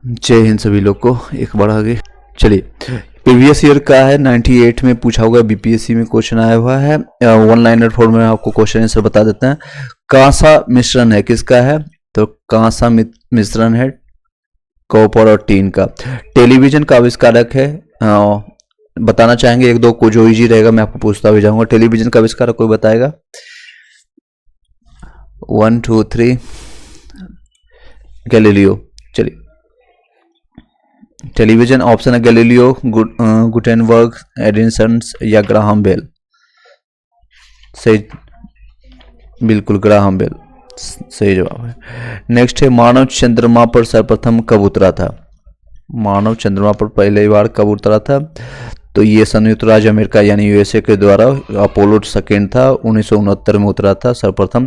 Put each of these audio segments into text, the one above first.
जय हिंद सभी लोग को एक बार आगे चलिए। प्रीवियस ईयर का है 98 में पूछा हुआ बीपीएससी में क्वेश्चन आया हुआ है। वन लाइनर फॉर्म में आपको क्वेश्चन आंसर बता देते हैं। कांसा मिश्रण है किसका है? तो कांसा मिश्रण है कॉपर और टीन का। टेलीविजन का आविष्कारक है, बताना चाहेंगे एक दो को जो इजी रहेगा मैं आपको पूछता भी जाऊंगा। टेलीविजन का आविष्कारक कोई बताएगा? 1 2 3 गैलीलियो। चलिए टेलीविजन ऑप्शन है गैलीलियो, गुटेनबर्ग, एडिसन या ग्राहम बेल। सही, बिल्कुल ग्राहम बेल सही जवाब है। नेक्स्ट है मानव चंद्रमा पर सर्वप्रथम कब उतरा था? मानव चंद्रमा पर पहली बार कब उतरा था? तो ये संयुक्त राज्य अमेरिका यानी यूएसए के द्वारा अपोलो सेकेंड था, 1969 में उतरा था सर्वप्रथम।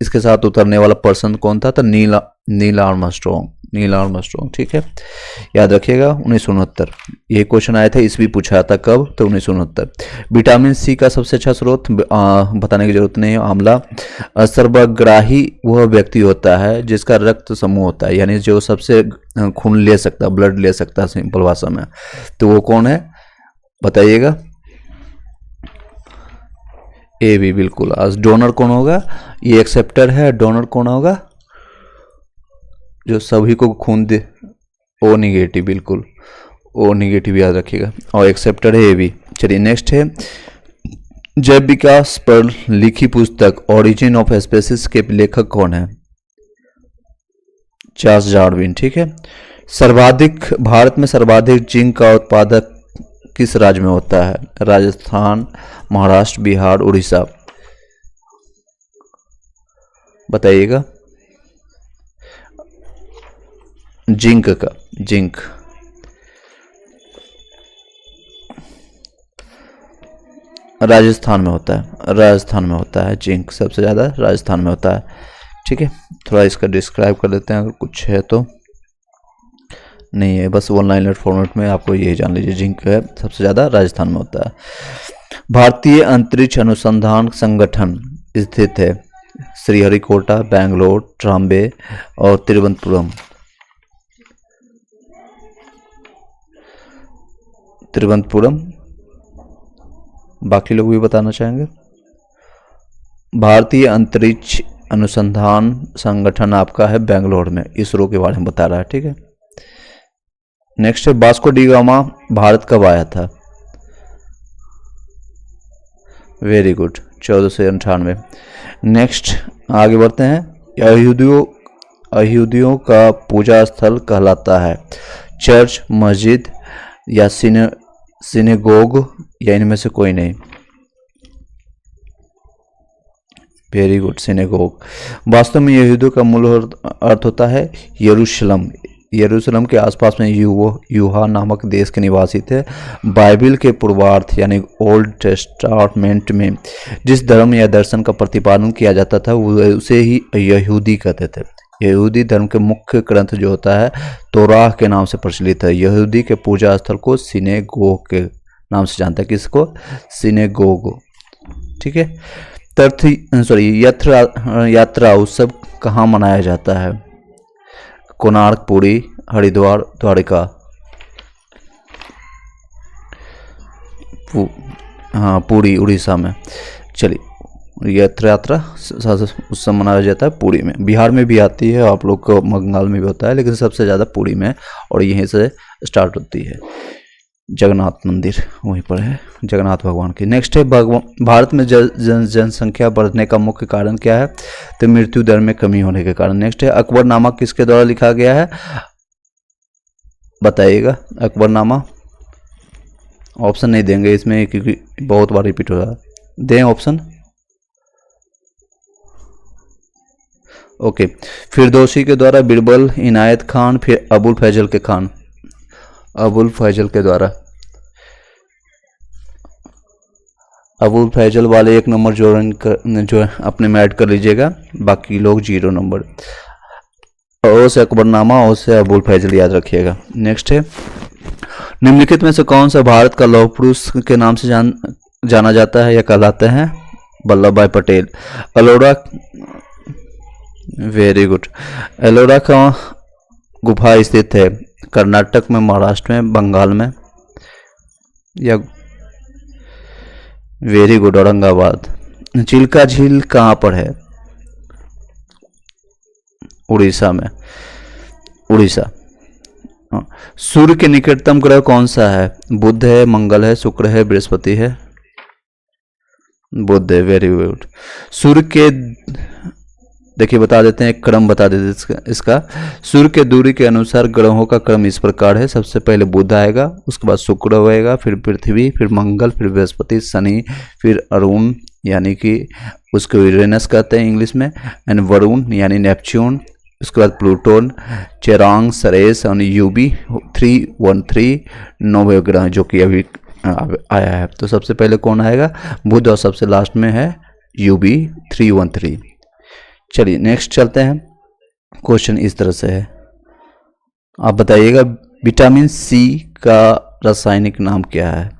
इसके साथ उतरने वाला पर्सन कौन था? तो नील आर्मस्ट्रॉन्ग। नील आर्मस्ट्रॉन्ग, ठीक है, याद रखिएगा 1969। ये क्वेश्चन आया था, इसभी पूछा था कब? तो 1969। विटामिन सी का सबसे अच्छा स्रोत बताने की जरूरत नहीं है, आंवला। सर्वग्राही वह व्यक्ति होता है जिसका रक्त समूह होता है, यानी जो सबसे खून ले सकता है, ब्लड ले सकता है सिंपल भाषा में, तो वो कौन है बताइएगा? ए बी, बिल्कुल। आज डोनर कौन होगा? ये एक्सेप्टर है, डोनर कौन होगा? जो सभी को खून दे, ओ निगेटिव, बिल्कुल ओ निगेटिव याद रखिएगा, और एक्सेप्टर है ए बी। चलिए नेक्स्ट है जैव विकास पर लिखी पुस्तक ऑरिजिन ऑफ स्पीसीज के लेखक कौन है? चार्ल्स डार्विन, ठीक है। सर्वाधिक, भारत में सर्वाधिक जिंक का उत्पादक किस राज्य में होता है? राजस्थान, महाराष्ट्र, बिहार, उड़ीसा, बताइएगा। जिंक का, जिंक राजस्थान में होता है, राजस्थान में होता है जिंक, सबसे ज़्यादा राजस्थान में होता है, ठीक है। थोड़ा इसका डिस्क्राइब कर लेते हैं अगर कुछ है तो, नहीं है, बस वन लाइनर फॉर्मेट में आपको यही जान लीजिए, जिंक है सबसे ज़्यादा राजस्थान में होता है। भारतीय अंतरिक्ष अनुसंधान संगठन स्थित है श्रीहरिकोटा, बेंगलोर, ट्राम्बे और तिरुवनंतपुरम। तिरुवनंतपुरम, बाकी लोग भी बताना चाहेंगे। भारतीय अंतरिक्ष अनुसंधान संगठन आपका है बेंगलोर में, इसरो के बारे में बता रहा है, ठीक है। नेक्स्ट है वास्को डी गामा भारत कब आया था? Very good, 1498। नेक्स्ट आगे बढ़ते हैं। यहूदियों का पूजा स्थल कहलाता है चर्च, मस्जिद या सिनेगोग, या इनमें से कोई नहीं? Very good, synagogue. वास्तव में यहूदियों का मूल अर्थ होता है यरूशलेम। यरूशलेम के आसपास में यूहा नामक देश के निवासी थे। बाइबिल के पूर्वार्थ यानी ओल्ड टेस्टामेंट में जिस धर्म या दर्शन का प्रतिपादन किया जाता था उसे ही यहूदी कहते थे। यहूदी धर्म के मुख्य ग्रंथ जो होता है तोराह के नाम से प्रचलित है। यहूदी के पूजा स्थल को सिनेगोग के नाम से जानते हैं। किसको? सिनेगोग, ठीक है। यात्रा उत्सव कहाँ मनाया जाता है? कोणार्क, पुरी, हरिद्वार, द्वारिका। हाँ, पुरी उड़ीसा में। चलिए यात्रा उत्सव मनाया जाता है पुरी में। बिहार में भी आती है, आप लोग को बंगाल में भी होता है, लेकिन सबसे ज़्यादा पुरी में, और यहीं से स्टार्ट होती है। जगन्नाथ मंदिर वहीं पर है, जगन्नाथ भगवान की। नेक्स्ट है भारत में जनसंख्या बढ़ने का मुख्य कारण क्या है? तो मृत्यु दर में कमी होने के कारण। नेक्स्ट है अकबरनामा किसके द्वारा लिखा गया है? बताइएगा अकबरनामा। ऑप्शन नहीं देंगे इसमें क्योंकि बहुत बार रिपीट हो रहा है, दें ऑप्शन। ओके, फिरदौसी के द्वारा, बिरबल, इनायत खान, फिर अबुल फैजल के खान। अबुल फैजल के द्वारा। अबुल फैजल वाले 1 नंबर जो अपने में ऐड कर लीजिएगा, बाकी लोग 0 नंबर। ओ से अकबरनामा, ओ से अबुल फैजल याद रखिएगा। नेक्स्ट है निम्नलिखित में से कौन सा भारत का लौह पुरुष के नाम से जाना जाता है या कहलाते हैं? वल्लभ भाई पटेल। Ellora, very good. एलोरा का गुफा स्थित है? कर्नाटक में, महाराष्ट्र में, बंगाल में, या वेरी गुड, औरंगाबाद। चिल्का झील कहाँ पर है? उड़ीसा में, उड़ीसा। सूर्य के निकटतम ग्रह कौन सा है? बुध है, मंगल है, शुक्र है, बृहस्पति है? बुध है, वेरी गुड। सूर्य के, देखिए बता देते हैं, एक क्रम बता देते हैं इसका। सूर्य के दूरी के अनुसार ग्रहों का क्रम इस प्रकार है। सबसे पहले बुध आएगा, उसके बाद शुक्र होएगा, फिर पृथ्वी, फिर मंगल, फिर बृहस्पति, शनि, फिर अरुण यानी कि उसको यूरेनस कहते हैं इंग्लिश में, एंड वरुण यानी नेपच्यून, उसके बाद प्लूटोन, चेरांग, सरेस और यूबी 313 नौवे ग्रह जो कि अभी आया है। तो सबसे पहले कौन आएगा? बुध, और सबसे लास्ट में है यूबी 313। चलिए नेक्स्ट चलते हैं। क्वेश्चन इस तरह से है, आप बताइएगा विटामिन सी का रासायनिक नाम क्या है?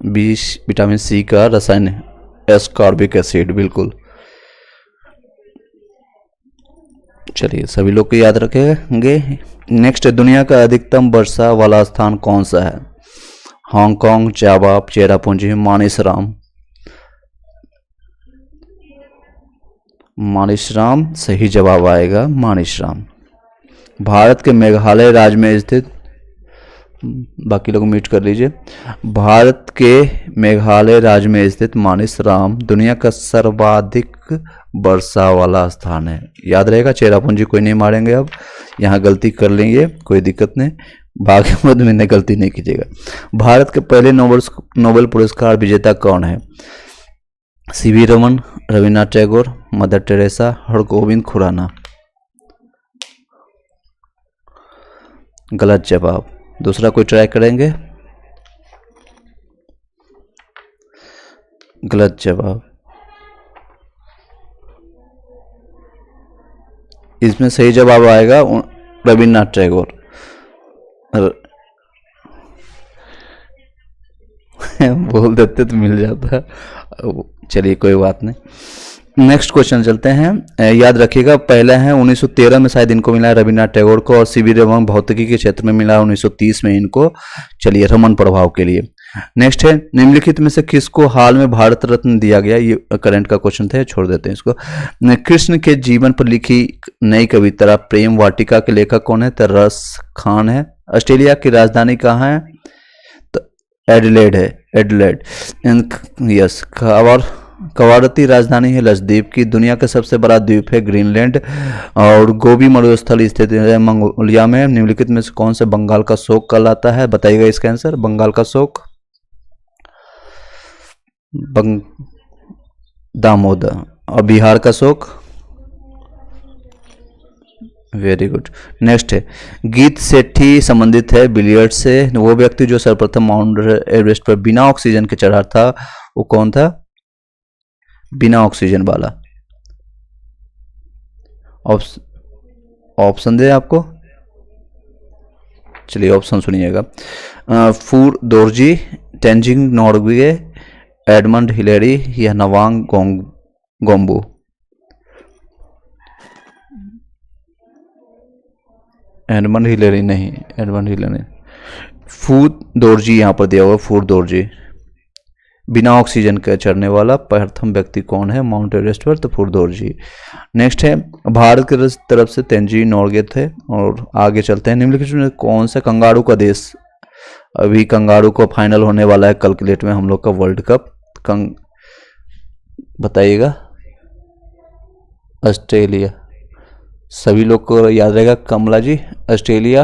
विटामिन सी का रासायनिक एस्कॉर्बिक एसिड, बिल्कुल। चलिए सभी लोग को याद रखेंगे। नेक्स्ट, दुनिया का अधिकतम वर्षा वाला स्थान कौन सा है? हांगकांग, जावा, चेरापूंजी, मानेसराम? मानेसराम सही जवाब आएगा, मानेसराम। भारत के मेघालय राज्य में स्थित, बाकी लोग म्यूट कर लीजिए। भारत के मेघालय राज्य में स्थित मानेसराम दुनिया का सर्वाधिक वर्षा वाला स्थान है। याद रहेगा, चेरापूंजी कोई नहीं मारेंगे। अब यहाँ गलती कर लेंगे, कोई दिक्कत नहीं, भाग्यमद में गलती नहीं कीजिएगा। भारत के पहले नोबेल पुरस्कार विजेता कौन है? CV Raman, Rabindranath Tagore, Mother Teresa, Hargobind Khorana? गलत जवाब। दूसरा कोई ट्राई करेंगे? गलत जवाब। इसमें सही जवाब आएगा रविन्द्रनाथ टैगोर। बोल देते तो मिल जाता। चलिए कोई बात नहीं। नेक्स्ट क्वेश्चन चलते हैं। याद रखिएगा, पहला है 1913 में शायद इनको मिला है रविन्द्रनाथ टैगोर को, और सीवी रमन भौतिकी के क्षेत्र में मिला है 1930 में इनको। चलिए, रमन प्रभाव के लिए। नेक्स्ट है, निम्नलिखित में से किसको हाल में भारत रत्न दिया गया? ये करंट का क्वेश्चन था, छोड़ देते हैं इसको। कृष्ण के जीवन पर लिखी नई कविता प्रेम वाटिका के लेखक कौन है? तो रस खान है। ऑस्ट्रेलिया की राजधानी कहाँ है? तो एडिलेड है, एडिलेड। यस। और कवारती राजधानी है लक्षद्वीप की। दुनिया का सबसे बड़ा द्वीप है ग्रीनलैंड। और गोबी मरुस्थल स्थित है मंगोलिया में। निम्नलिखित में से कौन से बंगाल का शोक कहलाता है? बताइएगा इसका आंसर। बंगाल का शोक दामोदर। और बिहार का शोक? Very good. नेक्स्ट है, गीत सेठी संबंधित है बिलियर्ड से। वो व्यक्ति जो सर्वप्रथम माउंट एवरेस्ट पर बिना ऑक्सीजन के चढ़ा था वो कौन था? बिना ऑक्सीजन वाला। ऑप्शन दे आपको? चलिए ऑप्शन सुनिएगा। फूर दोरजी, टेंजिंग नॉर्गे, एडमंड हिलेरी या नवांग गोम्बू? एडमंड हिलेरी नहीं, एडमंड हिलेरी। फूर दोरजी यहाँ पर दिया हुआ, फूर दोरजी। बिना ऑक्सीजन के चढ़ने वाला प्रथम व्यक्ति कौन है माउंट एवरेस्ट पर? तो फूर दोरजी। नेक्स्ट है, भारत की तरफ से तेंजिंग नोर्गे थे। और आगे चलते हैं, निम्नलिखित में कौन सा कंगारू का देश? अभी कंगारू को फाइनल होने वाला है कल में हम लोग का वर्ल्ड कप। बताइएगा। ऑस्ट्रेलिया। सभी लोग को याद रहेगा, कमला जी, ऑस्ट्रेलिया।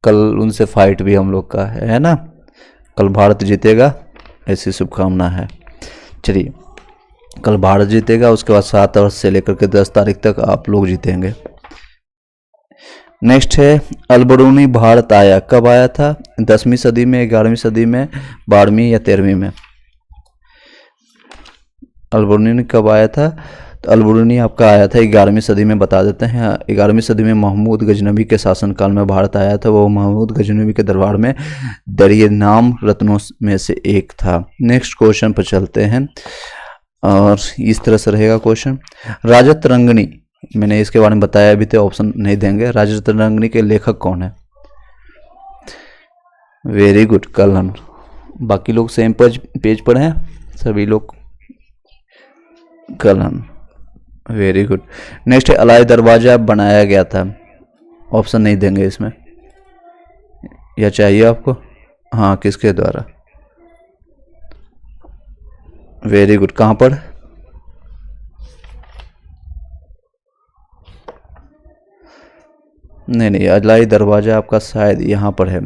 कल उनसे फाइट भी हम लोग का है ना। कल भारत जीतेगा, ऐसी शुभकामना है। चलिए, कल भारत जीतेगा, उसके बाद 7 वर्ष से लेकर के 10 तारीख तक आप लोग जीतेंगे। नेक्स्ट है, अलबरूनी भारत आया कब आया था? 10वीं सदी में, 11वीं सदी में, 12वीं या 13वीं में? अलबरूनी कब आया था? तो अलबरूनी आपका आया था 11वीं सदी में। बता देते हैं, 11वीं सदी में महमूद गजनवी के शासनकाल में भारत आया था। वो महमूद गजनवी के दरबार में दरिये नाम रत्नों में से एक था। नेक्स्ट क्वेश्चन पर चलते हैं, और इस तरह से रहेगा क्वेश्चन। राजा तरंगिणी मैंने इसके बारे में बताया भी तो ऑप्शन नहीं देंगे। राजा तरंगिणी के लेखक कौन है? Very good, Kalhana. बाकी लोग सेम पेज पर हैं सभी लोग, कल्हण। Very good. नेक्स्ट है अलाई दरवाजा बनाया गया था, ऑप्शन नहीं देंगे इसमें, या चाहिए आपको? हाँ, किसके द्वारा? Very good. कहाँ पर? नहीं, अलाई दरवाजा आपका शायद यहाँ पर है,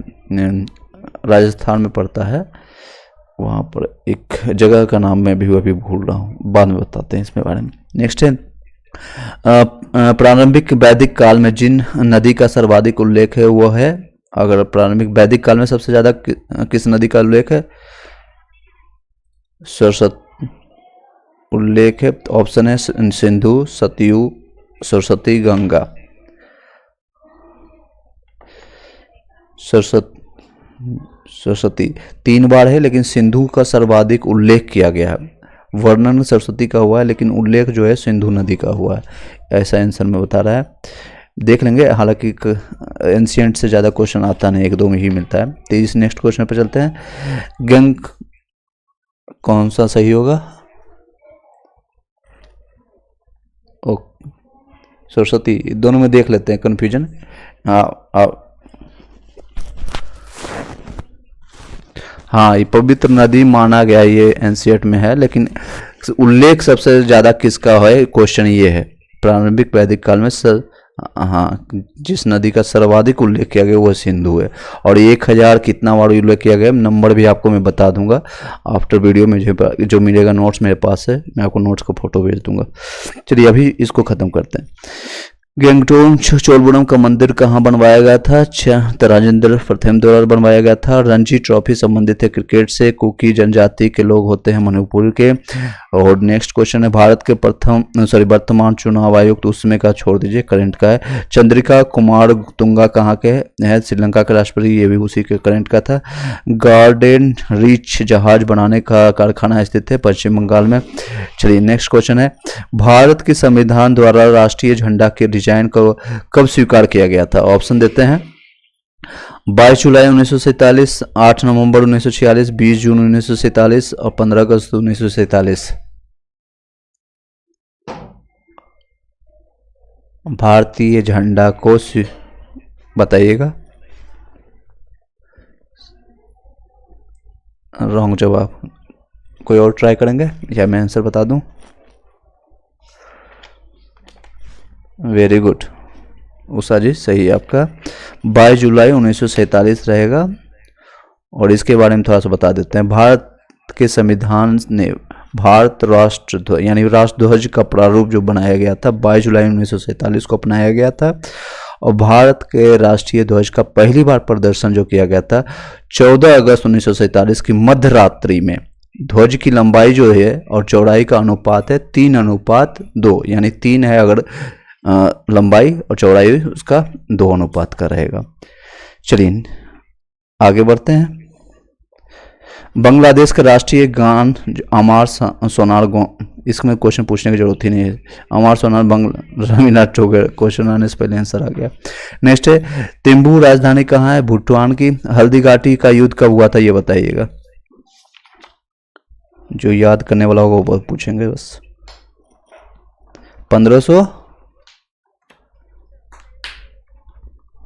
राजस्थान में पड़ता है, वहाँ पर एक जगह का नाम मैं भी अभी भूल रहा हूँ, बाद में बताते हैं इसमें बारे में। नेक्स्ट है प्रारंभिक वैदिक काल में जिन नदी का सर्वाधिक उल्लेख है वो है, अगर प्रारंभिक वैदिक काल में सबसे ज्यादा किस नदी का उल्लेख है? सरस्वती उल्लेख है। ऑप्शन है सिंधु, सतयुग, सरस्वती, गंगा। सरस्वती 3 बार है, लेकिन सिंधु का सर्वाधिक उल्लेख किया गया है। वर्णन सरस्वती का हुआ है, लेकिन उल्लेख जो है सिंधु नदी का हुआ है, ऐसा आंसर में बता रहा है। देख लेंगे, हालांकि एंशिएंट से ज़्यादा क्वेश्चन आता नहीं, 1-2 में ही मिलता है। तो इस नेक्स्ट क्वेश्चन पे चलते हैं। गंग कौन सा सही होगा? ओ, सरस्वती, दोनों में देख लेते हैं कन्फ्यूजन। हाँ, ये पवित्र नदी माना गया, ये एनसीईआरटी में है, लेकिन उल्लेख सबसे ज़्यादा किसका है? क्वेश्चन ये है। प्रारंभिक वैदिक काल में हाँ, जिस नदी का सर्वाधिक उल्लेख किया गया वो सिंधु है। और 1000 कितना बार उल्लेख किया गया, नंबर भी आपको मैं बता दूंगा आफ्टर वीडियो में, जो मिलेगा नोट्स मेरे पास है, मैं आपको नोट्स का फोटो भेज दूंगा। चलिए अभी इसको ख़त्म करते हैं। गंगटोक चोलबुरम का मंदिर कहाँ बनवाया गया था? तो राजेंद्र प्रथम द्वारा बनवाया गया था। रणजी ट्रॉफी संबंधित है क्रिकेट से, कुकी जनजाति के लोग होते हैं मणिपुर के। और नेक्स्ट क्वेश्चन है भारत के वर्तमान चुनाव आयुक्त, उसमें का छोड़ दीजिए, करंट का है। चंद्रिका कुमार तुंगा कहाँ के है? श्रीलंका के राष्ट्रपति, ये भी उसी के करंट का था। गार्डन रीच जहाज बनाने का कारखाना स्थित है पश्चिम बंगाल में। चलिए नेक्स्ट क्वेश्चन है भारत के संविधान द्वारा राष्ट्रीय झंडा के डिजाइन को कब स्वीकार किया गया था? ऑप्शन देते हैं 22 जुलाई 1947, 8 नवंबर 1946, 20 जून 1947 और 15 अगस्त 1947। भारतीय झंडा को बताइएगा। रॉन्ग जवाब। कोई और ट्राई करेंगे या मैं आंसर बता दूं? वेरी गुड, उषा जी सही है आपका, 22 जुलाई 1947 रहेगा। और इसके बारे में थोड़ा सा बता देते हैं। भारत के संविधान ने भारत राष्ट्र ध्वज यानी राष्ट्र ध्वज का प्रारूप जो बनाया गया था 22 जुलाई 1947 को अपनाया गया था। और भारत के राष्ट्रीय ध्वज का पहली बार प्रदर्शन जो किया गया था 14 अगस्त 1947 की मध्य रात्रि में। ध्वज की लंबाई जो है और चौड़ाई का अनुपात है 3:2, यानी 3 है अगर लंबाई, और चौड़ाई उसका 2 अनुपात का रहेगा। चलिए आगे बढ़ते हैं। बांग्लादेश का राष्ट्रीय गान अमार सोनार, इसमें क्वेश्चन पूछने की जरूरत ही नहीं है। अमार सोनार रवींद्रनाथ टैगोर, क्वेश्चन आने से पहले आंसर आ गया। नेक्स्ट है तिम्बू राजधानी कहाँ है? भूटान की। हल्दी घाटी का युद्ध कब हुआ था ये बताइएगा। जो याद करने वाला होगा वो बहुत पूछेंगे बस। 1500।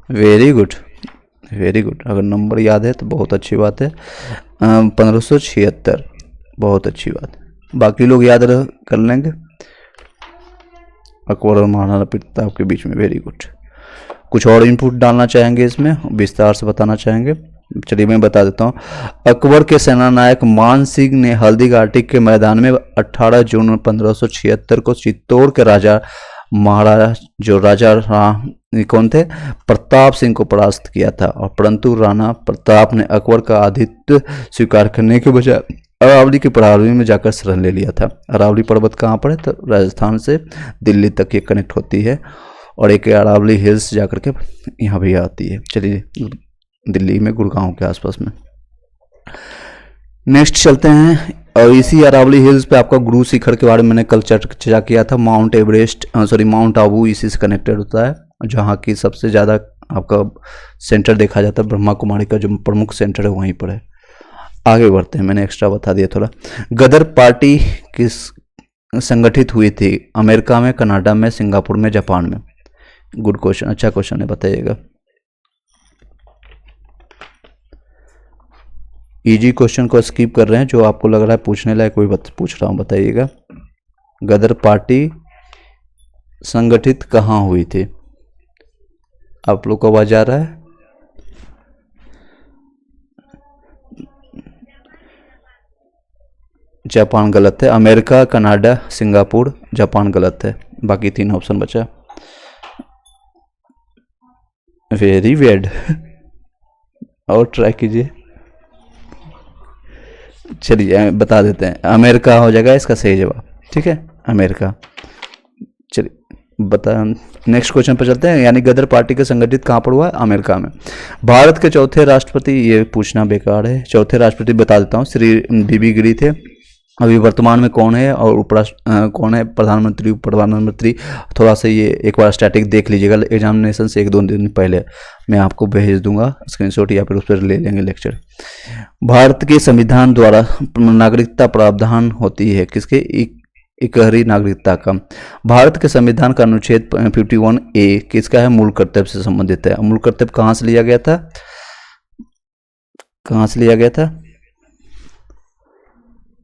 वेरी गुड, वेरी गुड, अगर नंबर याद है तो बहुत अच्छी बात है। 1576, बहुत अच्छी बात है। बाकी लोग याद कर लेंगे। अकबर और महाराणा प्रताप के बीच में, वेरी गुड। कुछ और इनपुट डालना चाहेंगे इसमें, विस्तार से बताना चाहेंगे? चलिए मैं बता देता हूँ। अकबर के सेनानायक मान सिंह ने हल्दी घाटी के मैदान में 18 जून 1576 को चित्तौड़ के राजा महाराजा जो राजा कौन थे, प्रताप सिंह को परास्त किया था। और परंतु राणा प्रताप ने अकबर का आतिथ्य स्वीकार करने के बजाय अरावली की पहाड़ी में जाकर शरण ले लिया था। अरावली पर्वत कहाँ पर है? तो राजस्थान से दिल्ली तक ये कनेक्ट होती है, और एक अरावली हिल्स जाकर के यहाँ भी आती है। चलिए दिल्ली में गुड़गांव के आसपास में। नेक्स्ट चलते हैं और इसी अरावली हिल्स पे आपका गुरु शिखर के बारे में मैंने कल चर्चा किया था। माउंट एवरेस्ट माउंट आबू इसी से कनेक्टेड होता है, जहाँ की सबसे ज़्यादा आपका सेंटर देखा जाता है, ब्रह्मा कुमारी का जो प्रमुख सेंटर है वहीं पर है। आगे बढ़ते हैं, मैंने एक्स्ट्रा बता दिया थोड़ा। गदर पार्टी किस संगठित हुई थी? अमेरिका में, कनाडा में, सिंगापुर में, जापान में? गुड क्वेश्चन, अच्छा क्वेश्चन है, बताइएगा। इजी क्वेश्चन को स्किप कर रहे हैं, जो आपको लग रहा है पूछने लायक कोई पूछ रहा हूँ, बताइएगा। गदर पार्टी संगठित कहाँ हुई थी? आप लोग को आवाज आ रहा है? जापान गलत है। अमेरिका, कनाडा, सिंगापुर, जापान गलत है। बाकी 3 ऑप्शन बचा। वेरी वेड और ट्राई कीजिए। चलिए बता देते हैं, अमेरिका हो जाएगा इसका सही जवाब। ठीक है, अमेरिका। चलिए बता, नेक्स्ट क्वेश्चन पर चलते हैं। यानी गदर पार्टी का संगठित कहाँ पर हुआ? अमेरिका में। भारत के चौथे राष्ट्रपति, ये पूछना बेकार है, चौथे राष्ट्रपति बता देता हूँ, श्री बीबी गिरी थे। अभी वर्तमान में कौन है और कौन है प्रधानमंत्री, उप प्रधानमंत्री? थोड़ा सा ये एक बार स्टैटिक देख लीजिएगा, एग्जामिनेशन से 1-2 दिन पहले मैं आपको भेज दूंगा स्क्रीनशॉट, या फिर उस पर ले लेंगे लेक्चर। भारत के संविधान द्वारा नागरिकता प्रावधान होती है किसके? इकहरी नागरिकता का। भारत के संविधान का अनुच्छेद 51A किसका है? मूल कर्तव्य से संबंधित है। मूल कर्तव्य कहाँ से लिया गया था? कहाँ से लिया गया था?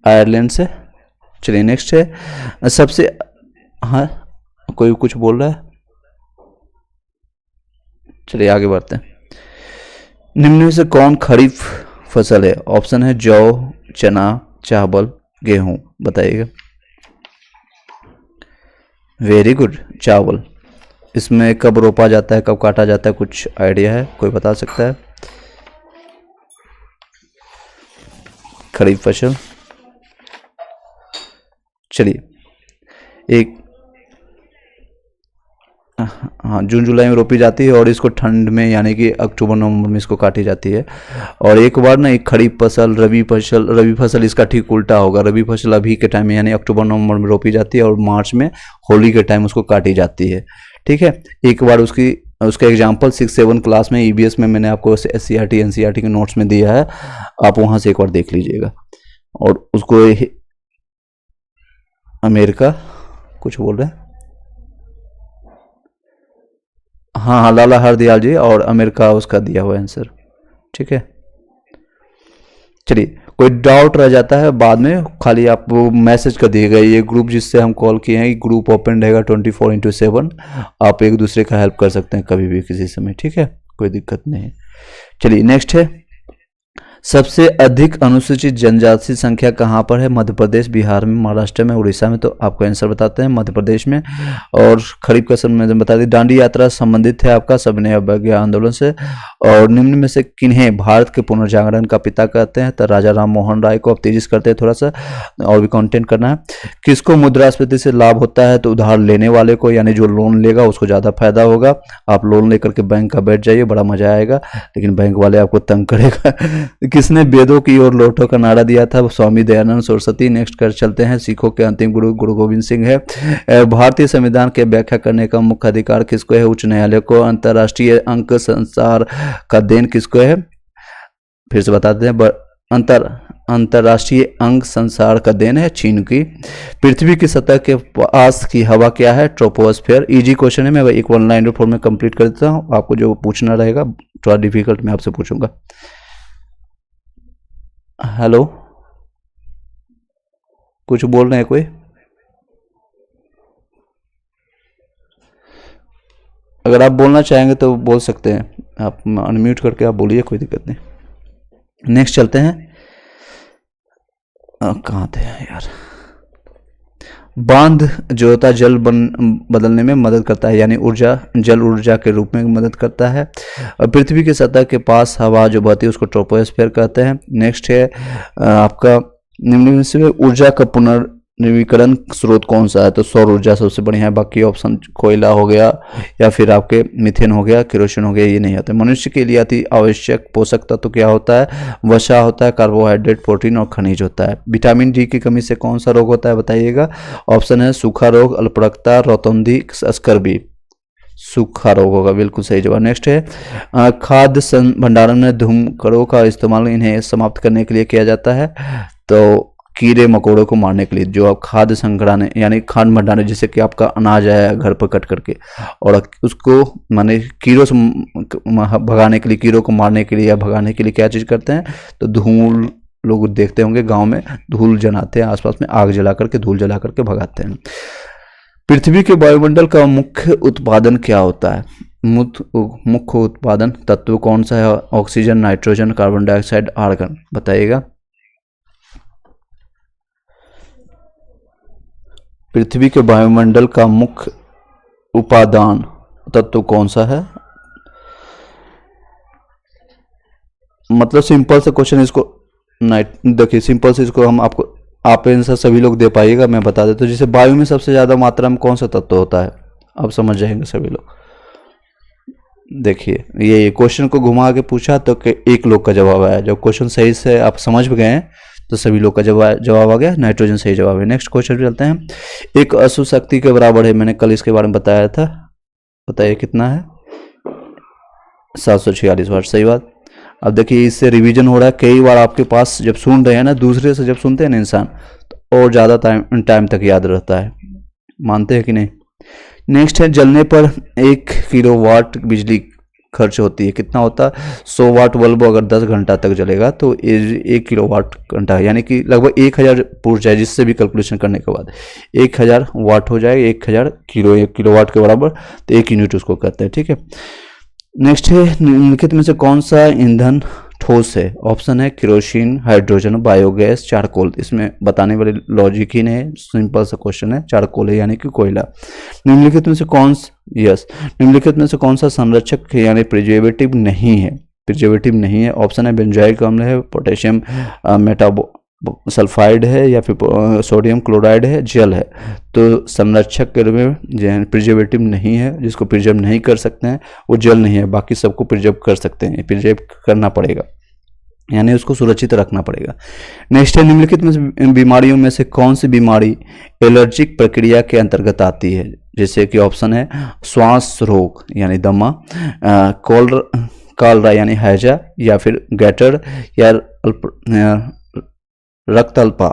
आयरलैंड से। चलिए नेक्स्ट है सबसे, हाँ कोई कुछ बोल रहा है? चलिए आगे बढ़ते हैं। निम्न में से कौन खरीफ फसल है? ऑप्शन है जौ, चना, चावल, गेहूं, बताइएगा। वेरी गुड, चावल। इसमें कब रोपा जाता है, कब काटा जाता है, कुछ आइडिया है? कोई बता सकता है? खरीफ फसल। चलिए एक, हाँ जून जुलाई में रोपी जाती है और इसको ठंड में यानी कि अक्टूबर नवंबर में इसको काटी जाती है। और एक बार ना एक खरीफ फसल, रबी फसल इसका ठीक उल्टा होगा। रबी फसल अभी के टाइम में यानी अक्टूबर नवंबर में रोपी जाती है और मार्च में होली के टाइम उसको काटी जाती है। ठीक है, एक बार उसका एग्जाम्पल 6-7 क्लास में EBS में मैंने आपको SCRT NCRT के नोट्स में दिया है, आप वहाँ से एक बार देख लीजिएगा। और उसको अमेरिका कुछ बोल रहे हैं, हाँ लाला हरदयाल जी, और अमेरिका उसका दिया हुआ आंसर। ठीक है, चलिए कोई डाउट रह जाता है बाद में खाली आप मैसेज कर दिएगा। ये ग्रुप जिससे हम कॉल किए हैं, ग्रुप ओपन रहेगा 24/7, आप एक दूसरे का हेल्प कर सकते हैं कभी भी किसी समय। ठीक है, कोई दिक्कत नहीं। चलिए नेक्स्ट है, सबसे अधिक अनुसूचित जनजाति संख्या कहाँ पर है? मध्य प्रदेश, बिहार में, महाराष्ट्र में, उड़ीसा में? तो आपको आंसर बताते हैं, मध्य प्रदेश में। और खरीफ का समय बता दी। दांडी यात्रा संबंधित है आपका सविनय अवज्ञा आंदोलन से। और निम्न में से किन्हें भारत के पुनर्जागरण का पिता कहते हैं? तो राजा राम मोहन राय को। अब तेजी से करते हैं, थोड़ा सा और भी कंटेंट करना है। किसको मुद्रास्फीति से लाभ होता है? तो उधार लेने वाले को, यानी जो लोन लेगा उसको ज्यादा फायदा होगा। आप लोन लेकर के बैंक का बैठ जाइए, बड़ा मजा आएगा, लेकिन बैंक वाले आपको तंग करेगा। किसने वेदों की ओर लौटो का नारा दिया था? स्वामी दयानंद सरस्वती। नेक्स्ट कर चलते हैं, सिखों के अंतिम गुरु गुरु गोविंद सिंह है। भारतीय संविधान के व्याख्या करने का मुख्य अधिकार किसको है? उच्च न्यायालय को। अंतर्राष्ट्रीय अंक संसार का देन किसको है? फिर से बताते हैं, अंतर्राष्ट्रीय अंक संसार का देन है चीन की। पृथ्वी की सतह के पास की हवा क्या है? ट्रोपोस्फेयर। इजी क्वेश्चन है, मैं एक 1 लाइन फॉर्म में कंप्लीट कर देता हूँ, आपको जो पूछना रहेगा थोड़ा डिफिकल्ट मैं आपसे पूछूंगा। हेलो, कुछ बोल रहे हैं कोई? अगर आप बोलना चाहेंगे तो बोल सकते हैं, आप अनम्यूट करके आप बोलिए, कोई दिक्कत नहीं। नेक्स्ट चलते हैं, कहाँ थे यार। बांध जो होता है जल बदलने में मदद करता है, यानी ऊर्जा, जल ऊर्जा के रूप में मदद करता है। और पृथ्वी की सतह के पास हवा जो बहती है उसको ट्रोपोस्फेयर कहते हैं। नेक्स्ट है आपका, निम्न में से ऊर्जा का नवीकरण स्रोत कौन सा है? तो सौर ऊर्जा सबसे बढ़िया है। बाकी ऑप्शन कोयला हो गया या फिर आपके मीथेन हो गया, केरोसिन हो गया, ये नहीं होता। मनुष्य के लिए अति आवश्यक पोषक तत्व क्या होता है? वसा होता है, कार्बोहाइड्रेट, प्रोटीन और खनिज होता है। विटामिन डी की कमी से कौन सा रोग होता है बताइएगा? ऑप्शन है सूखा रोग, अल्परक्तता, रतौंधी, स्कर्वी। सूखा रोग होगा, बिल्कुल सही जवाब। नेक्स्ट है खाद्य भंडारण में धूमकड़ों का इस्तेमाल इन्हें समाप्त करने के लिए किया जाता है। तो कीड़े मकोड़ों को मारने के लिए जो आप खाद्य संग्रहण यानी खाद्य भंडारण, जैसे कि आपका अनाज आया घर पर कट करके और उसको माने कीड़ों से भगाने के लिए, कीड़ों को मारने के लिए या भगाने के लिए क्या चीज़ करते हैं? तो धूल, लोग देखते होंगे गांव में धूल जलाते हैं, आसपास में आग जला करके, धूल जला करके भगाते हैं। पृथ्वी के वायुमंडल का मुख्य उत्पादन क्या होता है? मुख्य उत्पादन तत्व कौन सा है? Oxygen, nitrogen, carbon dioxide, argon. बताइएगा। पृथ्वी के वायुमंडल का मुख्य उपादान तत्व कौन सा है? मतलब सिंपल से क्वेश्चन, इसको देखिए सिंपल से इसको हम आपको आप आंसर सभी लोग दे पाइएगा, मैं बता देता हूँ। जैसे वायु में सबसे ज़्यादा मात्रा में कौन सा तत्व होता है? आप समझ जाएंगे सभी लोग। देखिए ये क्वेश्चन को घुमा के पूछा तो एक लोग का जवाब आया। जब क्वेश्चन सही से आप समझ गए हैं तो सभी लोग का जवाब आ गया, नाइट्रोजन सही जवाब है। नेक्स्ट क्वेश्चन पे चलते हैं। एक अशु शक्ति के बराबर है, मैंने कल इसके बारे में बताया था, बताइए कितना है? 746 वाट, सही बात। अब देखिए इससे रिवीजन हो रहा है, कई बार आपके पास जब सुन रहे हैं ना, दूसरे से जब सुनते हैं ना इंसान, तो और ज़्यादा टाइम तक याद रहता है। मानते हैं कि नहीं? नेक्स्ट है जलने पर 1 किलोवाट बिजली खर्च होती है, कितना होता है? 100 वाट बल्ब अगर 10 घंटा तक जलेगा तो 1 किलोवाट घंटा, यानी कि लगभग 1000 ऊर्जा है, जिससे भी कैलकुलेशन करने के बाद 1000 वाट हो जाएगा, 1000 किलोवाट के बराबर, तो 1 यूनिट उसको कहते हैं, ठीक है। नेक्स्ट है निम्नलिखित में से कौन सा ईंधन ठोस है? ऑप्शन है केरोसिन, हाइड्रोजन, बायोगैस, चारकोल। इसमें बताने वाली लॉजिक ही नहीं, सिंपल सा क्वेश्चन है, चारकोल है यानी कि कोयला। निम्नलिखित में से निम्नलिखित में से कौन सा संरक्षक यानी प्रिजर्वेटिव नहीं है? प्रिजर्वेटिव नहीं है, ऑप्शन है बेंजोइक अम्ल है, पोटेशियम सल्फाइड है, या फिर सोडियम क्लोराइड है, जल है। तो संरक्षक के रूप में प्रिजर्वेटिव नहीं है, जिसको प्रिजर्व नहीं कर सकते हैं वो जल नहीं है, बाकी सबको प्रिजर्व कर सकते हैं, प्रिजर्व करना पड़ेगा, यानी उसको सुरक्षित रखना पड़ेगा। नेक्स्ट है निम्नलिखित में बीमारियों में से कौन सी बीमारी एलर्जिक प्रक्रिया के अंतर्गत आती है? जैसे कि ऑप्शन है श्वास रोग यानी दमा, कॉलरा यानी हैजा, या फिर गैटर, या रक्त अल्पा।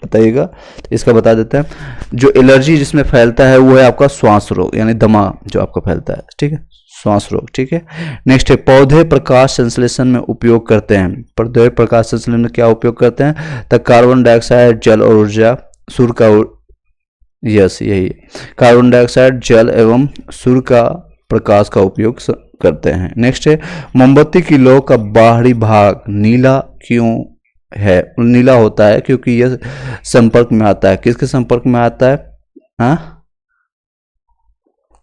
बताइएगा, तो इसका बता देते हैं। जो एलर्जी जिसमें फैलता है वो है आपका श्वास रोग यानी दमा जो आपका फैलता है, ठीक है, श्वास रोग, ठीक है। नेक्स्ट है पौधे प्रकाश संश्लेषण में उपयोग करते हैं। पौधे प्रकाश संश्लेषण में क्या उपयोग करते हैं? तो कार्बन डाइऑक्साइड, जल और ऊर्जा, सूर्य का यस यही कार्बन डाइऑक्साइड, जल एवं सूर्य का प्रकाश का उपयोग करते हैं। नेक्स्ट है मोमबत्ती की लौ का बाहरी भाग नीला क्यों है? नीला होता है क्योंकि यह संपर्क में आता है, किसके संपर्क में आता है? हाँ